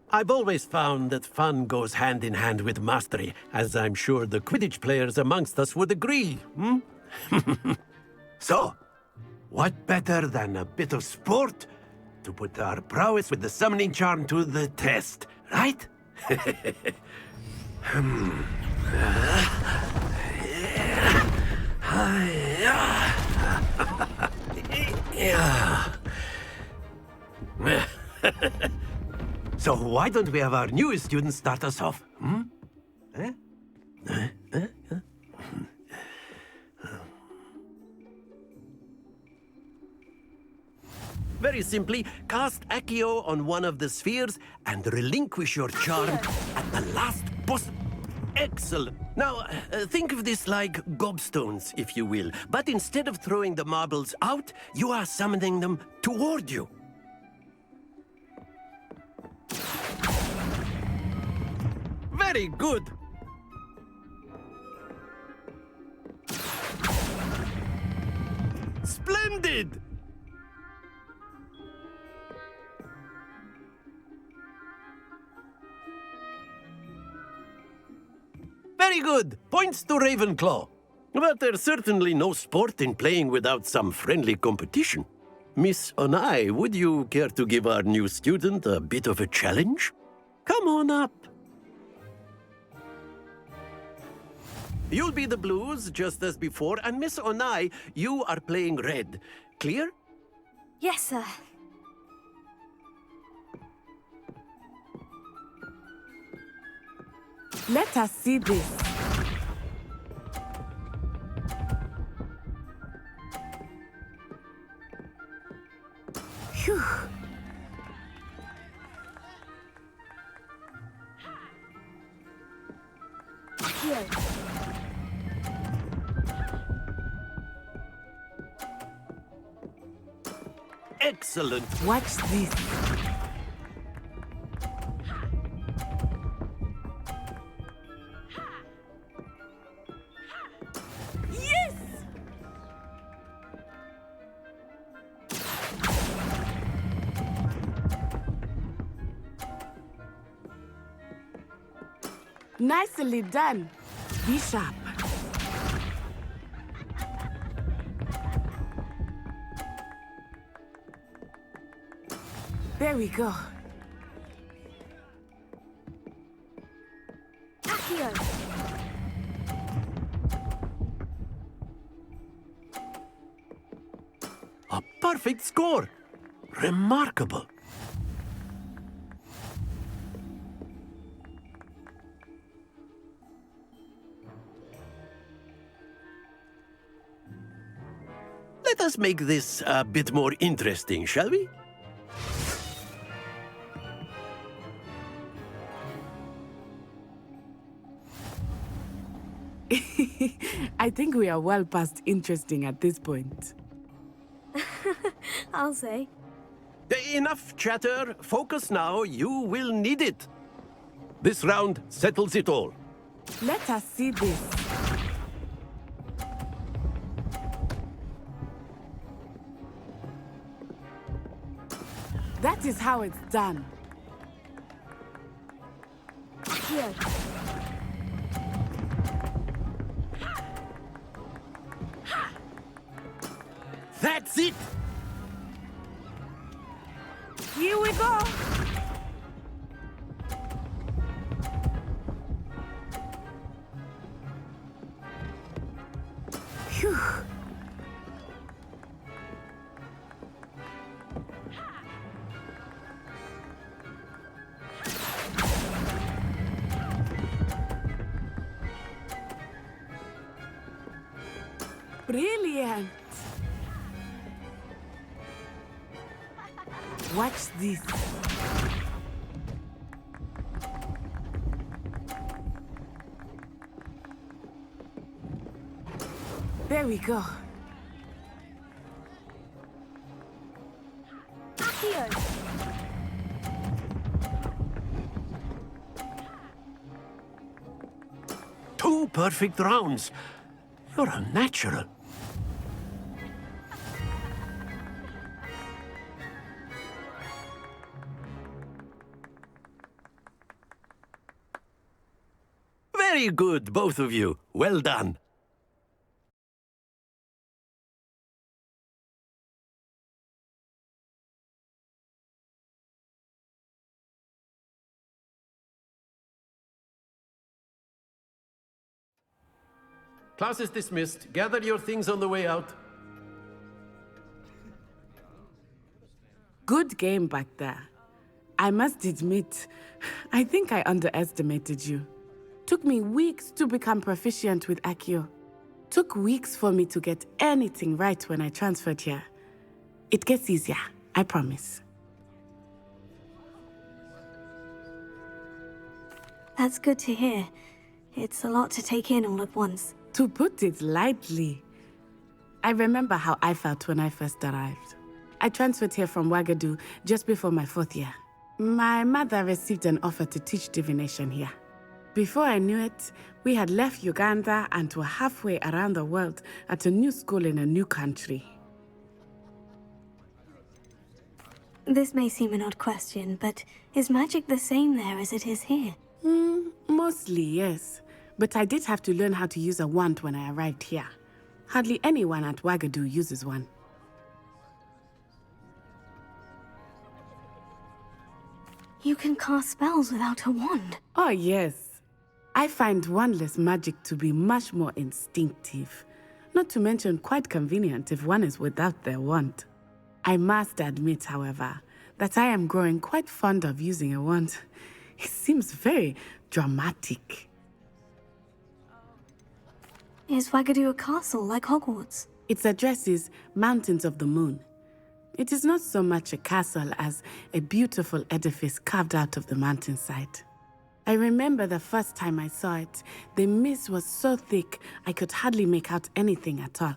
Speaker 5: I've always found that fun goes hand in hand with mastery, as I'm sure the Quidditch players amongst us would agree, hmm? So, what better than a bit of sport to put our prowess with the summoning charm to the test, right? So why don't we have our newest student start us off? Hmm? Very simply, cast Accio on one of the spheres and relinquish your charm at the last possible... Excellent. Now, think of this like gobstones, if you will. But instead of throwing the marbles out, you are summoning them toward you. Very good. Splendid. Very good. Points to Ravenclaw. But there's certainly no sport in playing without some friendly competition. Miss Onai, would you care to give our new student a bit of a challenge? Come on up. You'll be the blues, just as before, and Miss Onai, you are playing red. Clear?
Speaker 1: Yes, sir.
Speaker 21: Let us see this. Phew.
Speaker 1: Here.
Speaker 5: Excellent.
Speaker 21: Watch this.
Speaker 1: Yes!
Speaker 21: Nicely done. Be sharp. There we go.
Speaker 1: Accio.
Speaker 5: A perfect score. Remarkable. Let us make this a bit more interesting, shall we?
Speaker 21: I think we are well past interesting at this point.
Speaker 1: I'll say.
Speaker 5: Enough chatter. Focus now. You will need it. This round settles it all.
Speaker 21: Let us see this. That is how it's done.
Speaker 1: Here.
Speaker 5: That's it!
Speaker 21: Here we go! Phew. Brilliant! Watch this. There we go.
Speaker 16: Accio!
Speaker 5: 2 perfect rounds. You're a natural. Very good, both of you. Well done. Class is dismissed. Gather your things on the way out.
Speaker 21: Good game back there. I must admit, I think I underestimated you. Took me weeks to become proficient with Accio. Took weeks for me to get anything right when I transferred here. It gets easier, I promise.
Speaker 1: That's good to hear. It's a lot to take in all at once.
Speaker 21: To put it lightly, I remember how I felt when I first arrived. I transferred here from Ouagadougou just before my 4th year. My mother received an offer to teach divination here. Before I knew it, we had left Uganda and were halfway around the world at a new school in a new country.
Speaker 1: This may seem an odd question, but is magic the same there as it is here?
Speaker 21: Mostly, yes. But I did have to learn how to use a wand when I arrived here. Hardly anyone at Ouagadougou uses one.
Speaker 1: You can cast spells without a wand?
Speaker 21: Oh, yes. I find wandless magic to be much more instinctive. Not to mention quite convenient if one is without their wand. I must admit, however, that I am growing quite fond of using a wand. It seems very dramatic.
Speaker 1: Is Ouagadougou a castle like Hogwarts?
Speaker 21: Its address is Mountains of the Moon. It is not so much a castle as a beautiful edifice carved out of the mountainside. I remember the first time I saw it, the mist was so thick I could hardly make out anything at all.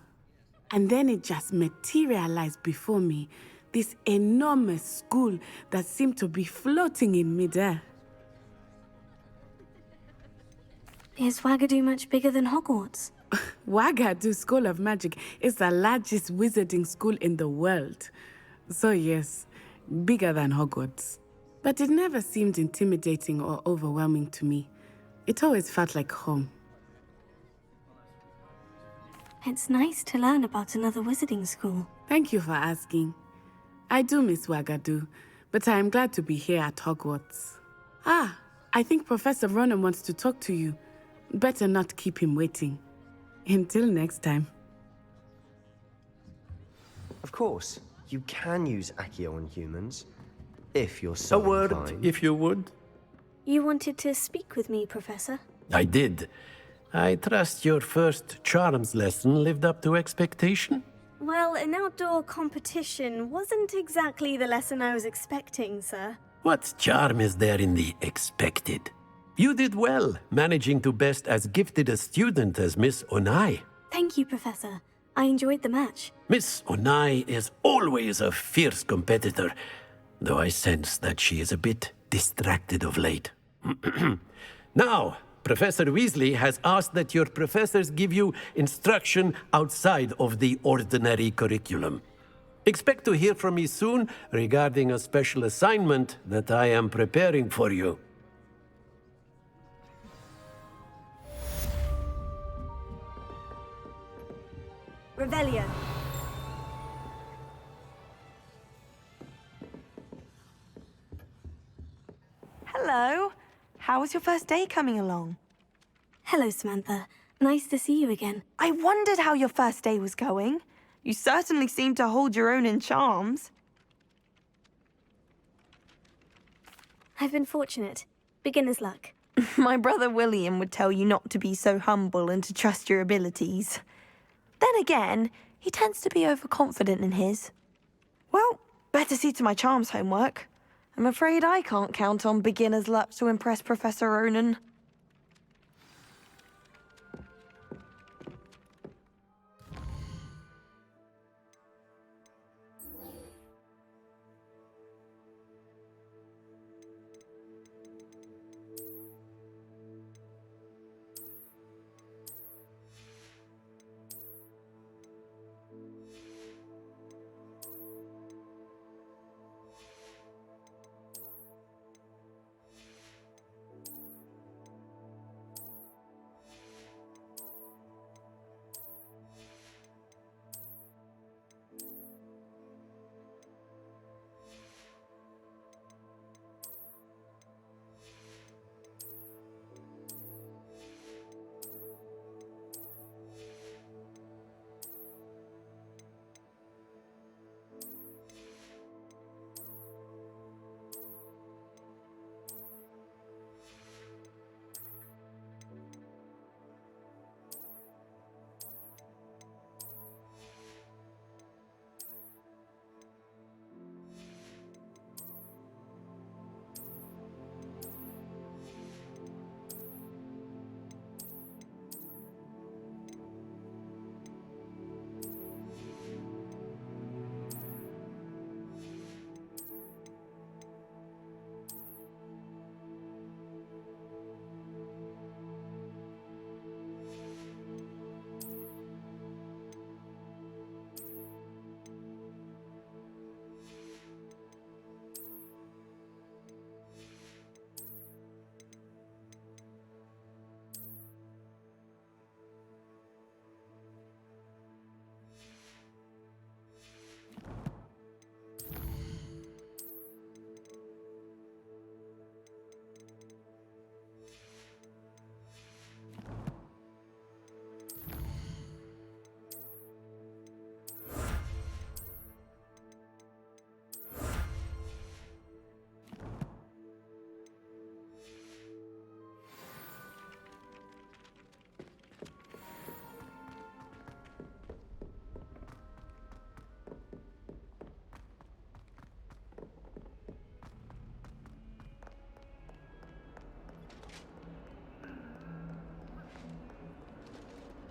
Speaker 21: And then it just materialized before me, this enormous school that seemed to be floating in midair.
Speaker 1: Is Ouagadougou much bigger than Hogwarts?
Speaker 21: Ouagadougou School of Magic is the largest wizarding school in the world. So yes, bigger than Hogwarts. But it never seemed intimidating or overwhelming to me. It always felt like home.
Speaker 1: It's nice to learn about another wizarding school.
Speaker 21: Thank you for asking. I do miss Ouagadougou, but I am glad to be here at Hogwarts. Ah, I think Professor Ronan wants to talk to you. Better not keep him waiting. Until next time.
Speaker 18: Of course, you can use Accio on humans, if you're so
Speaker 5: A word,
Speaker 18: inclined.
Speaker 5: if you would.
Speaker 1: You wanted to speak with me, Professor?
Speaker 5: I did. I trust your first charms lesson lived up to expectation?
Speaker 1: Well, an outdoor competition wasn't exactly the lesson I was expecting, sir.
Speaker 5: What charm is there in the expected? You did well, managing to best as gifted a student as Miss Onai.
Speaker 1: Thank you, Professor. I enjoyed the match.
Speaker 5: Miss Onai is always a fierce competitor, though I sense that she is a bit distracted of late. Now, Professor Weasley has asked that your professors give you instruction outside of the ordinary curriculum. Expect to hear from me soon regarding a special assignment that I am preparing for you.
Speaker 1: Revelio.
Speaker 16: Hello. How was your first day coming along?
Speaker 1: Hello, Samantha. Nice to see you again.
Speaker 16: I wondered how your first day was going. You certainly seem to hold your own in charms.
Speaker 1: I've been fortunate. Beginner's luck.
Speaker 16: My brother William would tell you not to be so humble and to trust your abilities. Then again, he tends to be overconfident in his. Well, better see to my charms homework. I'm afraid I can't count on beginner's luck to impress Professor Ronan.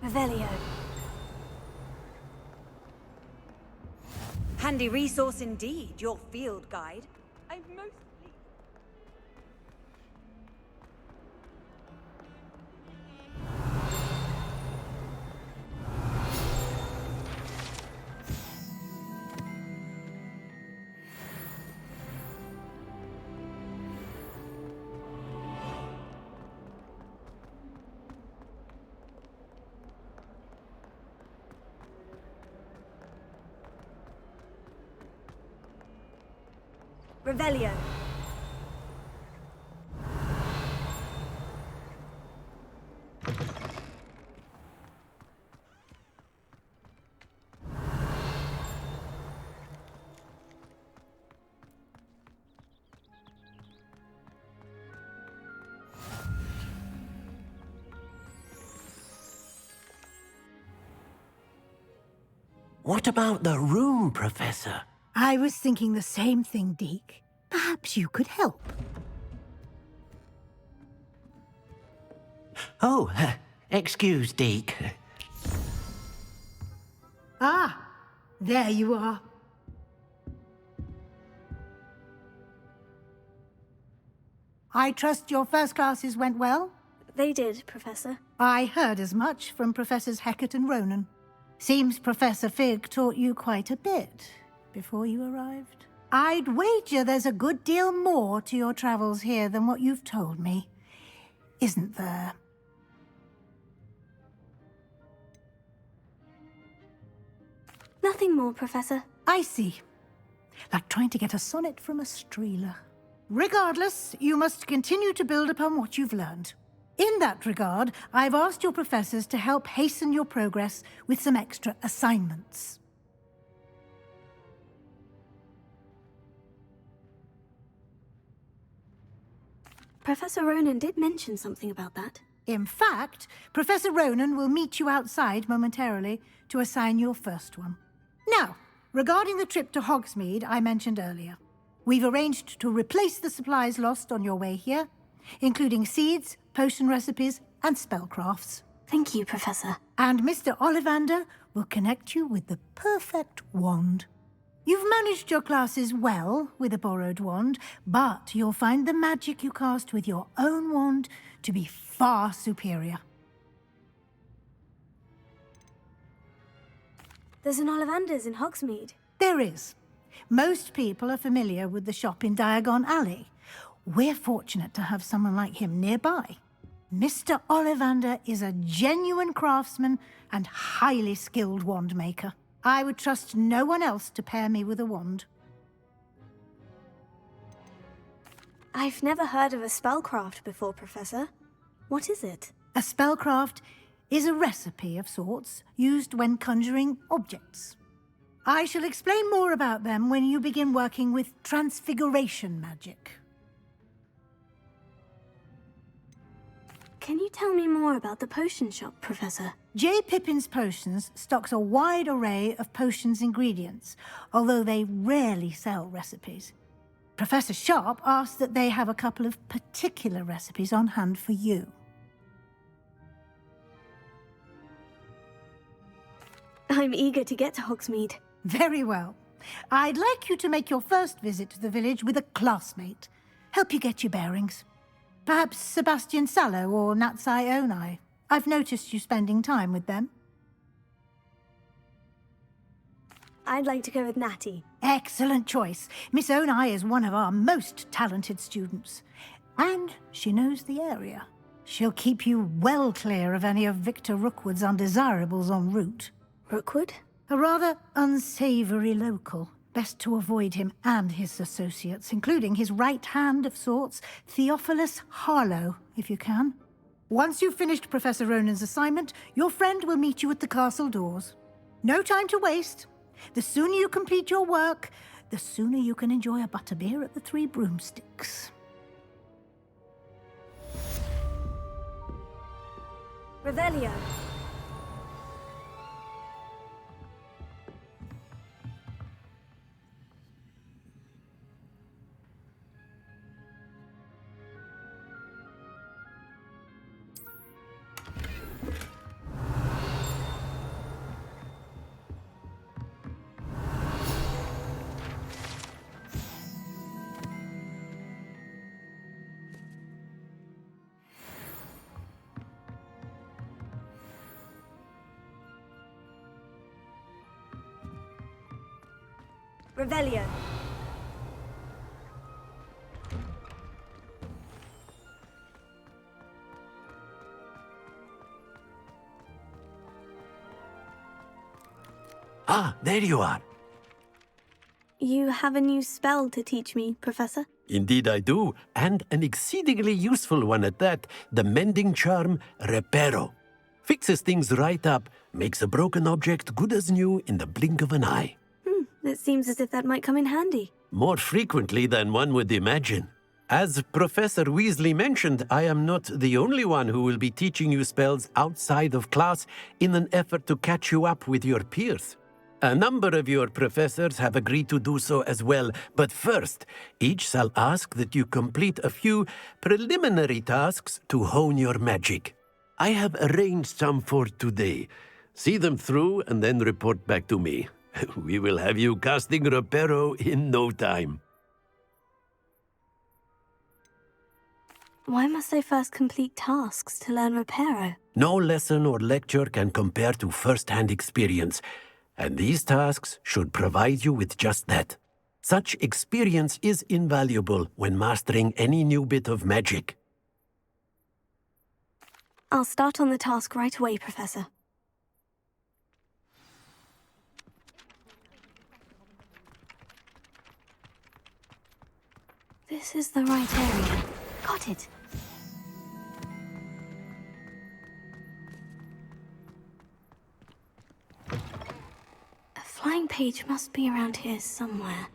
Speaker 1: Revelio.
Speaker 3: Handy resource indeed, your field guide. I'm most pleased.
Speaker 1: Revelio.
Speaker 7: What about the room, Professor?
Speaker 9: I was thinking the same thing, Deke. Perhaps you could help.
Speaker 7: Oh, excuse, Deke.
Speaker 9: Ah, there you are. I trust your first classes went well?
Speaker 1: They did, Professor.
Speaker 9: I heard as much from Professors Hecat and Ronan. Seems Professor Fig taught you quite a bit before you arrived. I'd wager there's a good deal more to your travels here than what you've told me. Isn't there?
Speaker 1: Nothing more, Professor.
Speaker 9: I see. Like trying to get a sonnet from a streeler. Regardless, you must continue to build upon what you've learned. In that regard, I've asked your professors to help hasten your progress with some extra assignments.
Speaker 1: Professor Ronan did mention something about that.
Speaker 9: In fact, Professor Ronan will meet you outside momentarily to assign your first one. Now, regarding the trip to Hogsmeade I mentioned earlier, we've arranged to replace the supplies lost on your way here, including seeds, potion recipes, and spellcrafts.
Speaker 1: Thank you, Professor.
Speaker 9: And Mr. Ollivander will connect you with the perfect wand. You've managed your classes well with a borrowed wand, but you'll find the magic you cast with your own wand to be far superior.
Speaker 1: There's an Ollivander's in Hogsmeade.
Speaker 9: There is. Most people are familiar with the shop in Diagon Alley. We're fortunate to have someone like him nearby. Mr. Ollivander is a genuine craftsman and highly skilled wand maker. I would trust no one else to pair me with a wand.
Speaker 1: I've never heard of a spellcraft before, Professor. What is it?
Speaker 9: A spellcraft is a recipe of sorts used when conjuring objects. I shall explain more about them when you begin working with transfiguration magic.
Speaker 1: Can you tell me more about the potion shop, Professor?
Speaker 9: J. Pippin's Potions stocks a wide array of potions ingredients, although they rarely sell recipes. Professor Sharp asked that they have a couple of particular recipes on hand for you.
Speaker 1: I'm eager to get to Hogsmeade.
Speaker 9: Very well. I'd like you to make your first visit to the village with a classmate. Help you get your bearings. Perhaps Sebastian Sallow or Natsai Onai. I've noticed you spending time with them.
Speaker 1: I'd like to go with Natty.
Speaker 9: Excellent choice. Miss Onai is one of our most talented students. And she knows the area. She'll keep you well clear of any of Victor Rookwood's undesirables en route.
Speaker 1: Rookwood?
Speaker 9: A rather unsavoury local. Best to avoid him and his associates, including his right hand of sorts, Theophilus Harlow, if you can. Once you've finished Professor Ronan's assignment, your friend will meet you at the castle doors. No time to waste. The sooner you complete your work, the sooner you can enjoy a butterbeer at the Three Broomsticks.
Speaker 1: Revelio. Revelio.
Speaker 5: Ah, there you are.
Speaker 1: You have a new spell to teach me, Professor?
Speaker 5: Indeed I do, and an exceedingly useful one at that, the mending charm Reparo. Fixes things right up, makes a broken object good as new in the blink of an eye.
Speaker 1: It seems as if that might come in handy.
Speaker 5: More frequently than one would imagine. As Professor Weasley mentioned, I am not the only one who will be teaching you spells outside of class in an effort to catch you up with your peers. A number of your professors have agreed to do so as well, but first, each shall ask that you complete a few preliminary tasks to hone your magic. I have arranged some for today. See them through and then report back to me. We will have you casting Reparo in no time.
Speaker 1: Why must I first complete tasks to learn Reparo?
Speaker 5: No lesson or lecture can compare to first-hand experience, and these tasks should provide you with just that. Such experience is invaluable when mastering any new bit of magic.
Speaker 1: I'll start on the task right away, Professor. This is the right area. Got it. A flying page must be around here somewhere.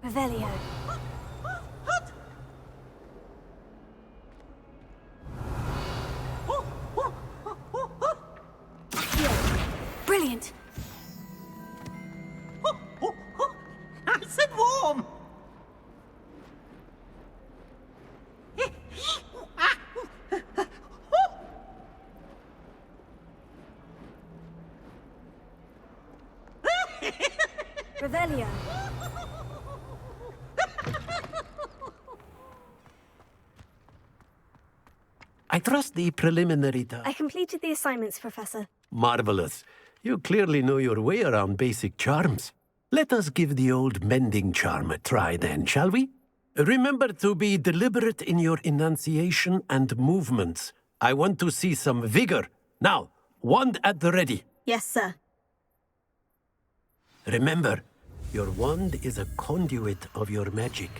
Speaker 1: Revelio. Brilliant.
Speaker 4: Nice and warm.
Speaker 1: Revelio.
Speaker 5: I trust the preliminary
Speaker 1: I completed the assignments, Professor.
Speaker 5: Marvelous. You clearly know your way around basic charms. Let us give the old mending charm a try then, shall we? Remember to be deliberate in your enunciation and movements. I want to see some vigor. Now, wand at the ready.
Speaker 1: Yes, sir.
Speaker 5: Remember, your wand is a conduit of your magic.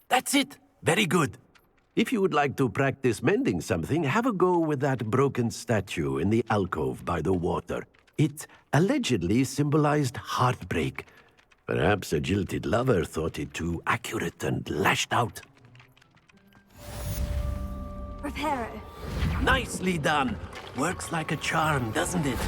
Speaker 5: That's it! Very good. If you would like to practice mending something, have a go with that broken statue in the alcove by the water. It allegedly symbolized heartbreak. Perhaps a jilted lover thought it too accurate and lashed out.
Speaker 1: Reparo.
Speaker 5: Nicely done. Works like a charm, doesn't it?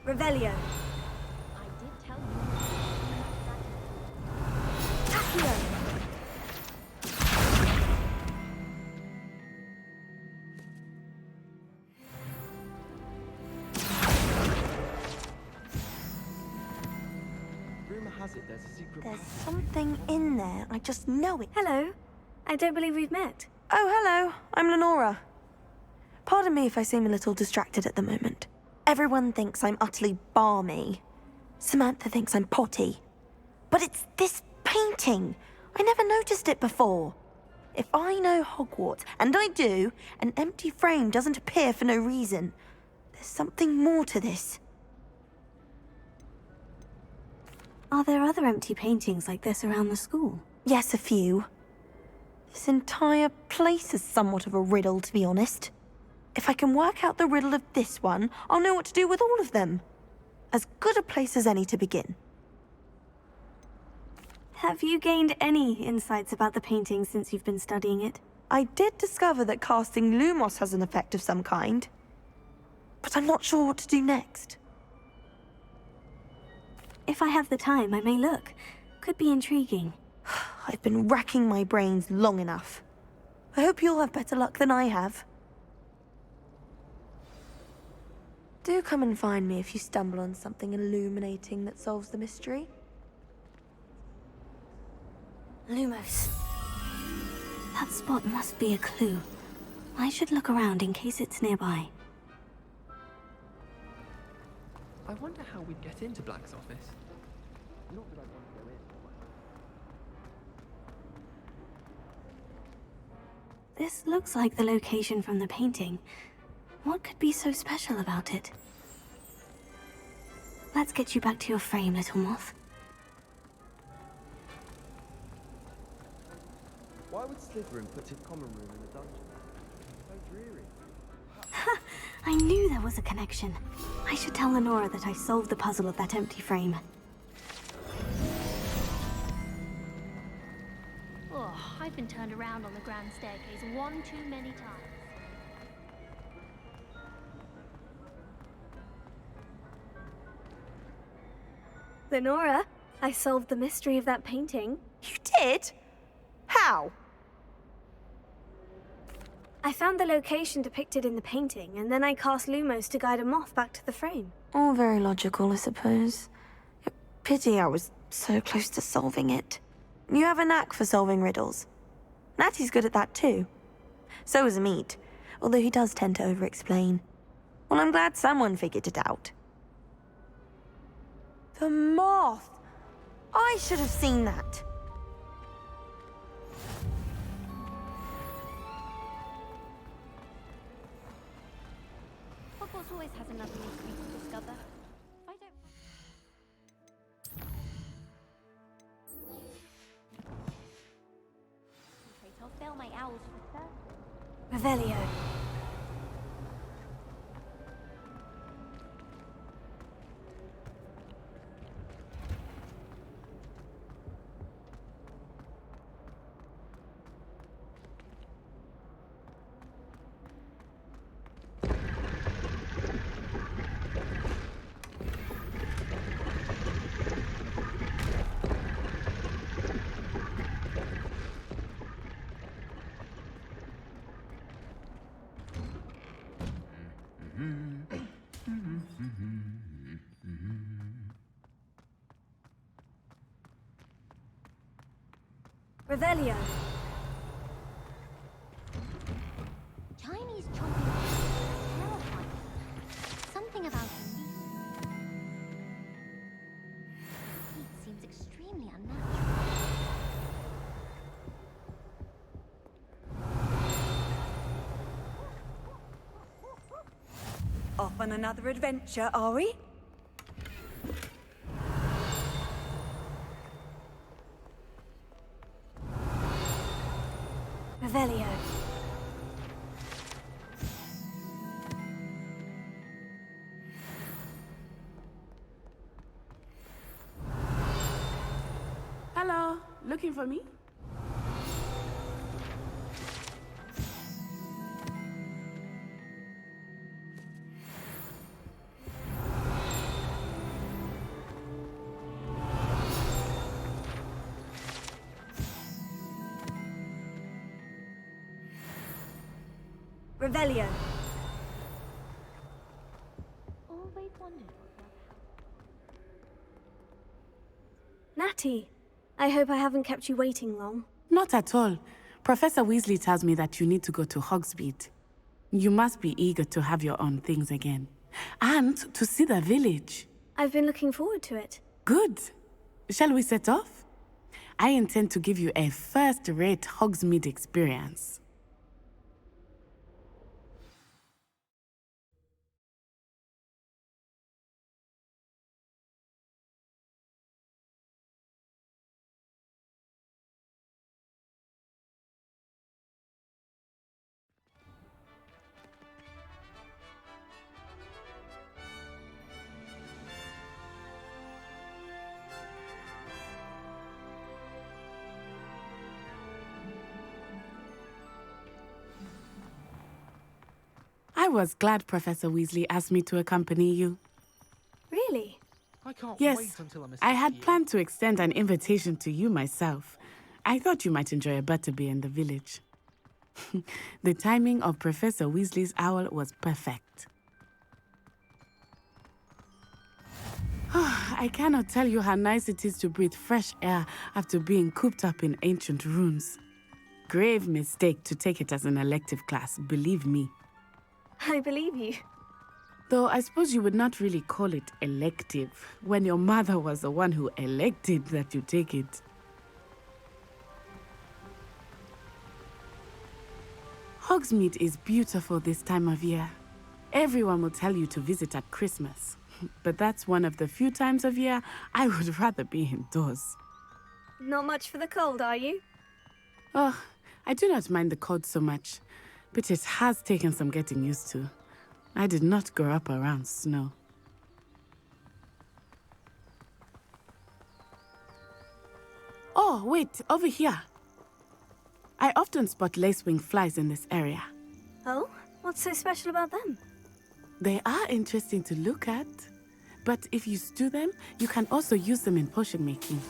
Speaker 1: Revelio.
Speaker 15: I did tell you.
Speaker 1: Accio.
Speaker 20: Rumor has it there's a secret.
Speaker 16: There's something in there. I just know it.
Speaker 1: Hello. I don't believe we've met.
Speaker 16: Oh, hello. I'm Lenora. Pardon me if I seem a little distracted at the moment. Everyone thinks I'm utterly balmy. Samantha thinks I'm potty. But it's this painting. I never noticed it before. If I know Hogwarts, and I do, an empty frame doesn't appear for no reason. There's something more to this.
Speaker 1: Are there other empty paintings like this around the school?
Speaker 16: Yes, a few. This entire place is somewhat of a riddle, to be honest. If I can work out the riddle of this one, I'll know what to do with all of them. As good a place as any to begin.
Speaker 1: Have you gained any insights about the painting since you've been studying it?
Speaker 16: I did discover that casting Lumos has an effect of some kind. But I'm not sure what to do next.
Speaker 1: If I have the time, I may look. Could be intriguing.
Speaker 16: I've been racking my brains long enough. I hope you'll have better luck than I have. Do come and find me if you stumble on something illuminating that solves the mystery.
Speaker 1: Lumos. That spot must be a clue. I should look around in case it's nearby.
Speaker 20: I wonder how we'd get into Black's office. Not that I'd want to go in.
Speaker 1: This looks like the location from the painting. What could be so special about it? Let's get you back to your frame, little moth.
Speaker 20: Why would Slytherin put his common room in a dungeon? So dreary.
Speaker 1: Ha! I knew there was a connection. I should tell Lenora that I solved the puzzle of that empty frame.
Speaker 15: Oh, I've been turned around on the grand staircase one too many times.
Speaker 1: Lenora, I solved the mystery of that painting.
Speaker 16: You did? How?
Speaker 1: I found the location depicted in the painting, and then I cast Lumos to guide a moth back to the frame.
Speaker 16: All very logical, I suppose. Pity I was so close to solving it. You have a knack for solving riddles. Natty's good at that too. So is Amit, although he does tend to over-explain. Well, I'm glad someone figured it out. The moth! I should have seen that.
Speaker 15: Hogwarts always has another mystery to discover. I don't... Okay, so I'll fail my owls for that.
Speaker 1: Revelio. Revelio.
Speaker 15: Chinese chomping terrifying. Something about him. He seems extremely unnatural.
Speaker 3: Off on another adventure, are we?
Speaker 1: Revelio.
Speaker 21: Hello, looking for me?
Speaker 1: Revelio.
Speaker 15: Always wondered what that
Speaker 1: Natty, I hope I haven't kept you waiting long.
Speaker 21: Not at all. Professor Weasley tells me that you need to go to Hogsmeade. You must be eager to have your own things again. And to see the village.
Speaker 1: I've been looking forward to it.
Speaker 21: Good. Shall we set off? I intend to give you a first-rate Hogsmeade experience. I was glad Professor Weasley asked me to accompany you.
Speaker 1: Really?
Speaker 17: I can't
Speaker 21: Yes,
Speaker 17: wait until I'm a
Speaker 21: I had
Speaker 17: senior.
Speaker 21: planned to extend an invitation to you myself. I thought you might enjoy a butterbeer in the village. The timing of Professor Weasley's owl was perfect. I cannot tell you how nice it is to breathe fresh air after being cooped up in ancient rooms. Grave mistake to take it as an elective class, believe me.
Speaker 1: I believe you.
Speaker 21: Though I suppose you would not really call it elective when your mother was the one who elected that you take it. Hogsmeade is beautiful this time of year. Everyone will tell you to visit at Christmas, but that's one of the few times of year I would rather be indoors.
Speaker 1: Not much for the cold, are you?
Speaker 21: Oh, I do not mind the cold so much, but it has taken some getting used to. I did not grow up around snow. Oh, wait, over here. I often spot lacewing flies in this area.
Speaker 1: Oh? What's so special about them?
Speaker 21: They are interesting to look at, but if you stew them, you can also use them in potion making.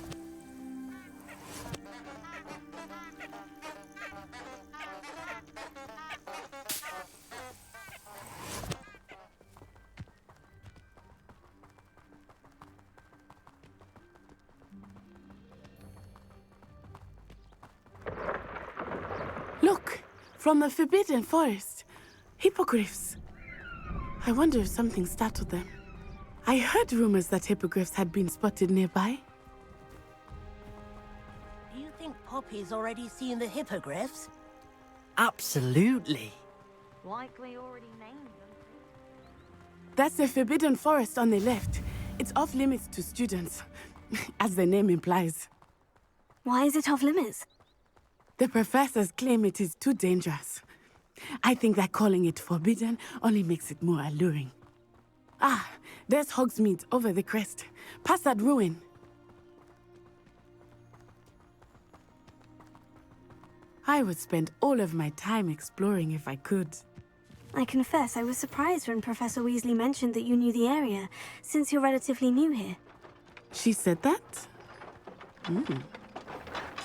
Speaker 21: Look, from the Forbidden Forest, hippogriffs. I wonder if something startled them. I heard rumors that hippogriffs had been spotted nearby.
Speaker 6: Do you think Poppy's already seen the hippogriffs?
Speaker 12: Absolutely.
Speaker 1: Likely already named them.
Speaker 21: That's the Forbidden Forest on the left. It's off limits to students, as the name implies.
Speaker 1: Why is it off limits?
Speaker 21: The professors claim it is too dangerous. I think that calling it forbidden only makes it more alluring. Ah, there's Hogsmeade over the crest. Past that ruin. I would spend all of my time exploring if I could.
Speaker 1: I confess I was surprised when Professor Weasley mentioned that you knew the area, since you're relatively new here.
Speaker 21: She said that?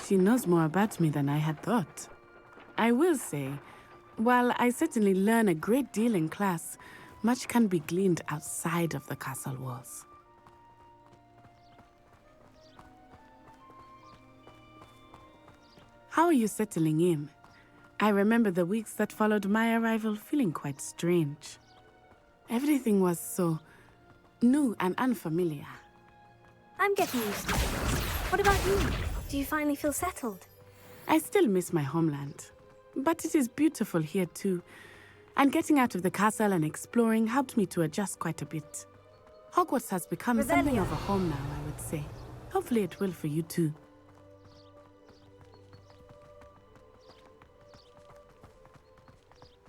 Speaker 21: She knows more about me than I had thought. I will say, while I certainly learn a great deal in class, much can be gleaned outside of the castle walls. How are you settling in? I remember the weeks that followed my arrival feeling quite strange. Everything was so new and unfamiliar.
Speaker 1: I'm getting used to it. What about you? Do you finally feel settled?
Speaker 21: I still miss my homeland, but it is beautiful here too. And getting out of the castle and exploring helped me to adjust quite a bit. Hogwarts has become something of a home now, I would say. Hopefully it will for you too.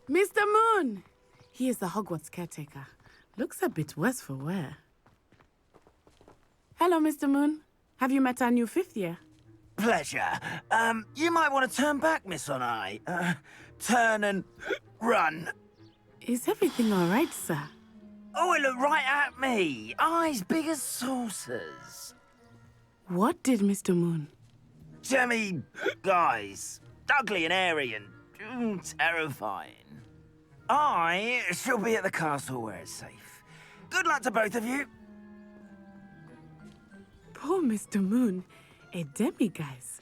Speaker 21: Mr. Moon! He is the Hogwarts caretaker. Looks a bit worse for wear. Hello, Mr. Moon. Have you met our new fifth year?
Speaker 10: Pleasure. You might want to turn back, Miss Onai. Turn and run.
Speaker 21: Is everything all right, sir?
Speaker 10: Oh, it looked right at me. Eyes big as saucers.
Speaker 21: What did Mr. Moon?
Speaker 10: Jemmy, guys. Ugly and airy and terrifying. I shall be at the castle where it's safe. Good luck to both of you.
Speaker 21: Poor Mr. Moon. A demi-guise.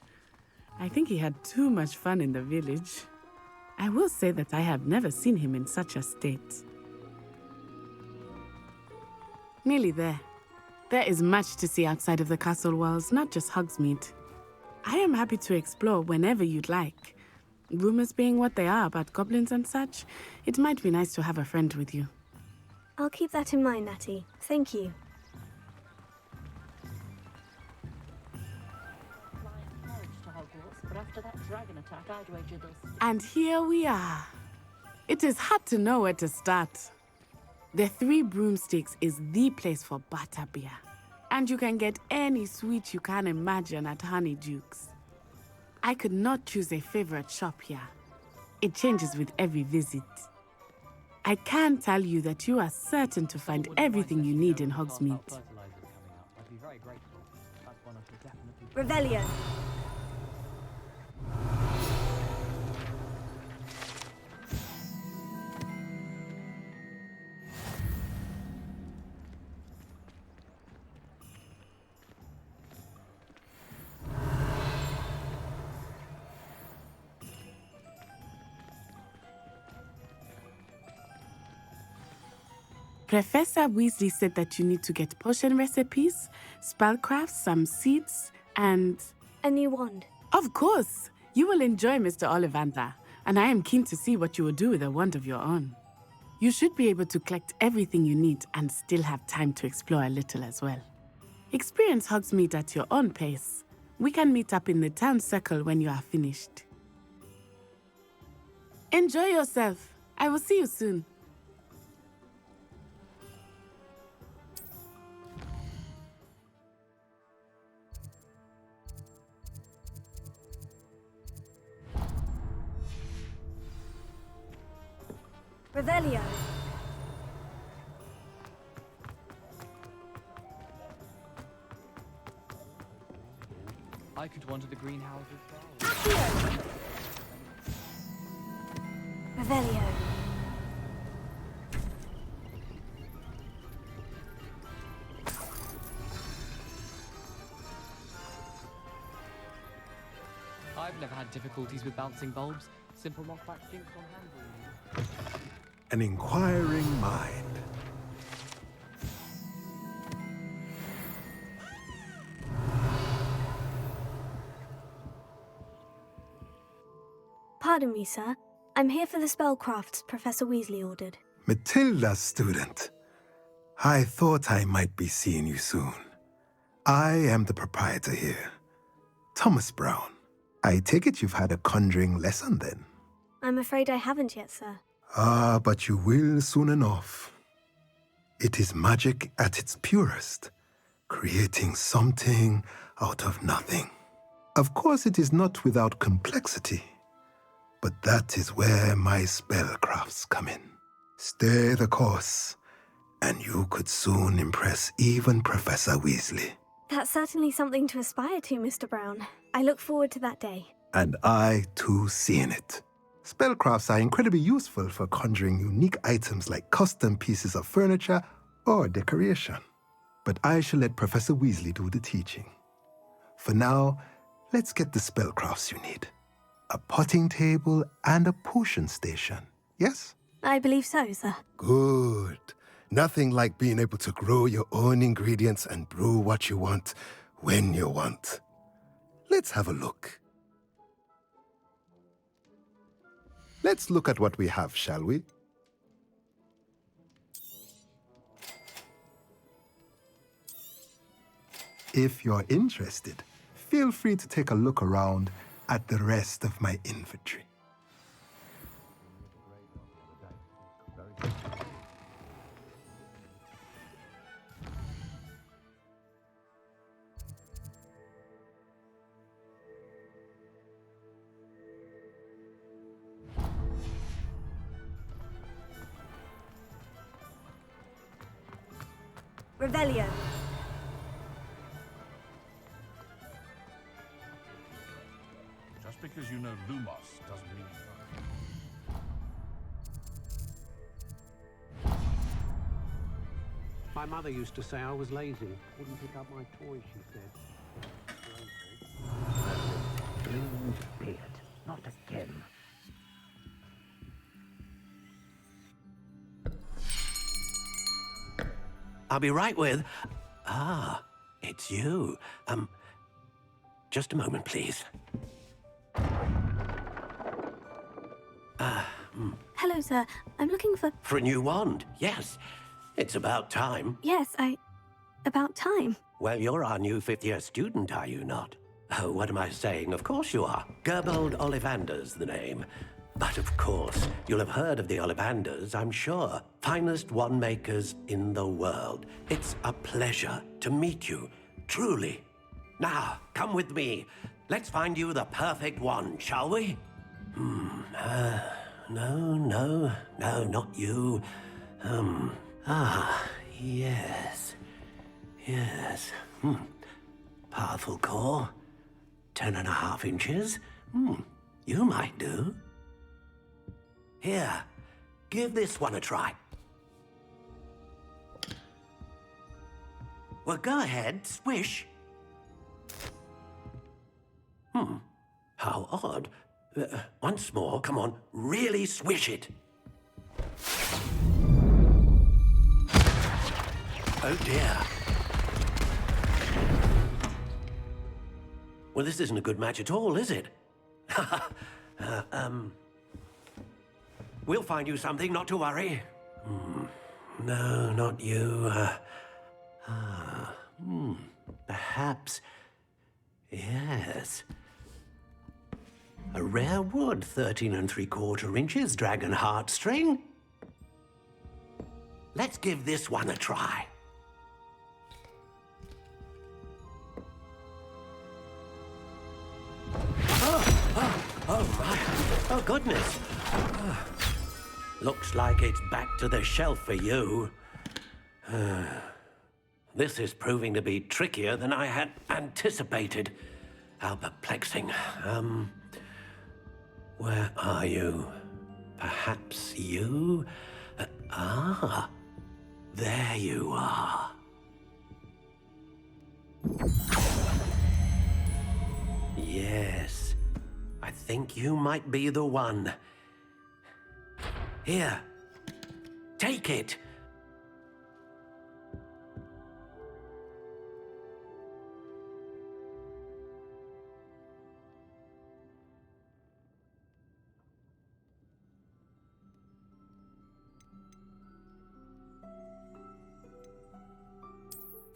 Speaker 21: I think he had too much fun in the village. I will say that I have never seen him in such a state. Nearly there. There is much to see outside of the castle walls, not just Hogsmeade. I am happy to explore whenever you'd like. Rumors being what they are about goblins and such, it might be nice to have a friend with you.
Speaker 1: I'll keep that in mind, Natty. Thank you.
Speaker 21: And here we are. It is hard to know where to start. The Three Broomsticks is the place for butterbeer. And you can get any sweet you can imagine at Honeyduke's. I could not choose a favorite shop here. It changes with every visit. I can tell you that you are certain to find everything you need in Hogsmeade.
Speaker 1: Revelio.
Speaker 21: Professor Weasley said that you need to get potion recipes, spellcrafts, some seeds, and...
Speaker 1: a new wand.
Speaker 21: Of course! You will enjoy Mr. Ollivander, and I am keen to see what you will do with a wand of your own. You should be able to collect everything you need and still have time to explore a little as well. Experience Hogsmeade at your own pace. We can meet up in the town circle when you are finished. Enjoy yourself. I will see you soon.
Speaker 1: Revelio.
Speaker 20: I could wander the greenhouses.
Speaker 1: Revelio.
Speaker 20: I've never had difficulties with bouncing bulbs. Simple knockback jinx on handle.
Speaker 8: An inquiring mind.
Speaker 1: Pardon me, sir. I'm here for the spellcrafts Professor Weasley ordered.
Speaker 8: Matilda, student. I thought I might be seeing you soon. I am the proprietor here, Thomas Brown. I take it you've had a conjuring lesson then?
Speaker 1: I'm afraid I haven't yet, sir.
Speaker 8: Ah, but you will soon enough. It is magic at its purest, creating something out of nothing. Of course, it is not without complexity, but that is where my spellcrafts come in. Stay the course, and you could soon impress even Professor Weasley.
Speaker 1: That's certainly something to aspire to, Mr. Brown. I look forward to that day.
Speaker 8: And I, too, seeing it. Spellcrafts are incredibly useful for conjuring unique items like custom pieces of furniture or decoration. But I shall let Professor Weasley do the teaching. For now, let's get the spellcrafts you need. A potting table and a potion station, yes?
Speaker 1: I believe so, sir.
Speaker 8: Good. Nothing like being able to grow your own ingredients and brew what you want when you want. Let's have a look. Let's look at what we have, shall we? If you're interested, feel free to take a look around at the rest of my inventory.
Speaker 1: Revelio.
Speaker 22: Just because you know Lumos doesn't mean...
Speaker 23: My mother used to say I was lazy. Wouldn't pick up my toys, she said.
Speaker 10: Blue beard. Not again.
Speaker 5: I'll be right with... Ah, it's you.
Speaker 7: Just a moment, please.
Speaker 1: Hello, sir. I'm looking for...
Speaker 7: For a new wand, yes. It's about time.
Speaker 1: Yes, about time.
Speaker 7: Well, you're our new fifth-year student, are you not? Oh, what am I saying? Of course you are. Gerbold Ollivander's the name. But of course, you'll have heard of the Ollivanders, I'm sure. Finest wand makers in the world. It's a pleasure to meet you, truly. Now, come with me. Let's find you the perfect wand, shall we? No, not you. Yes. Powerful core. 10.5 inches. You might do. Here, give this one a try. Well, go ahead, swish. How odd. Once more, come on, really swish it. Oh dear. Well, this isn't a good match at all, is it? We'll find you something, not to worry. No, not you. Perhaps. Yes. A rare wood, 13 3/4 inches, dragon heartstring. Let's give this one a try. Oh my. Oh, goodness. Looks like it's back to the shelf for you. This is proving to be trickier than I had anticipated. How perplexing. Where are you? Perhaps you? There you are. Yes, I think you might be the one. Here, take it.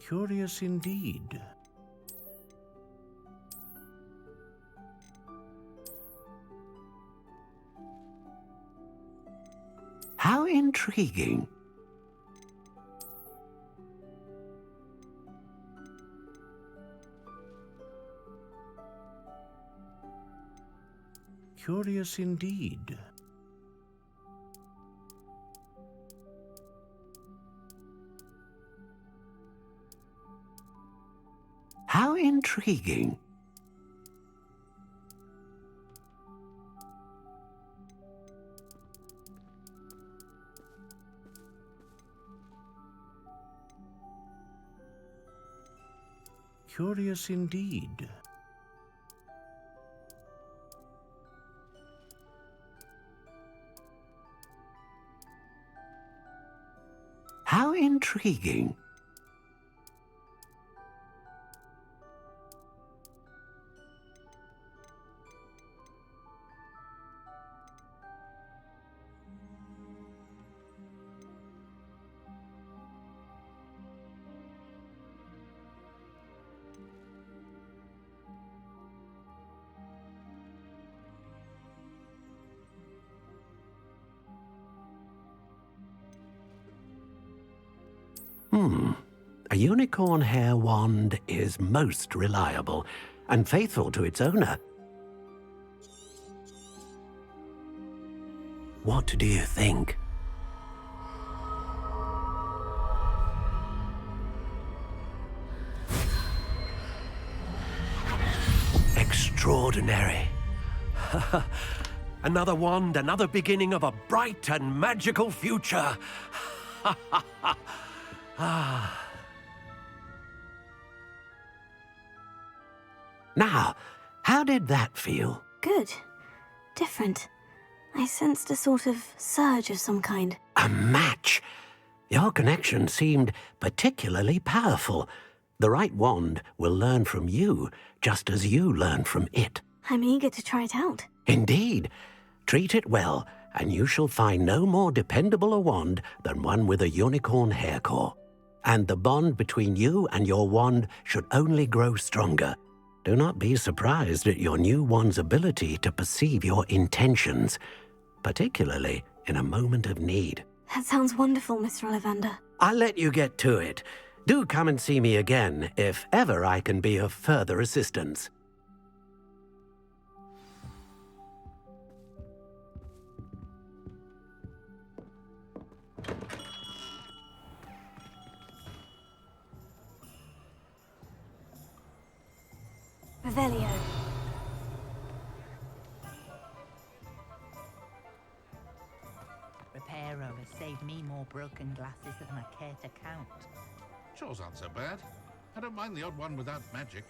Speaker 22: Curious indeed.
Speaker 7: How intriguing.
Speaker 22: Curious indeed.
Speaker 7: How intriguing.
Speaker 22: Curious indeed.
Speaker 7: How intriguing. A unicorn hair wand is most reliable and faithful to its owner. What do you think? Extraordinary. Another wand, another beginning of a bright and magical future. Now, how did that feel?
Speaker 1: Good. Different. I sensed a sort of surge of some kind.
Speaker 7: A match. Your connection seemed particularly powerful.
Speaker 5: The right wand will learn from you, just as you learn from it.
Speaker 1: I'm eager to try it out.
Speaker 5: Indeed. Treat it well, and you shall find no more dependable a wand than one with a unicorn hair core. And the bond between you and your wand should only grow stronger. Do not be surprised at your new wand's ability to perceive your intentions, particularly in a moment of need.
Speaker 1: That sounds wonderful, Mr. Ollivander.
Speaker 5: I'll let you get to it. Do come and see me again if ever I can be of further assistance.
Speaker 1: Revelio.
Speaker 2: Reparo has saved me more broken glasses than I care to count.
Speaker 22: Chores aren't so bad. I don't mind the odd one without magic.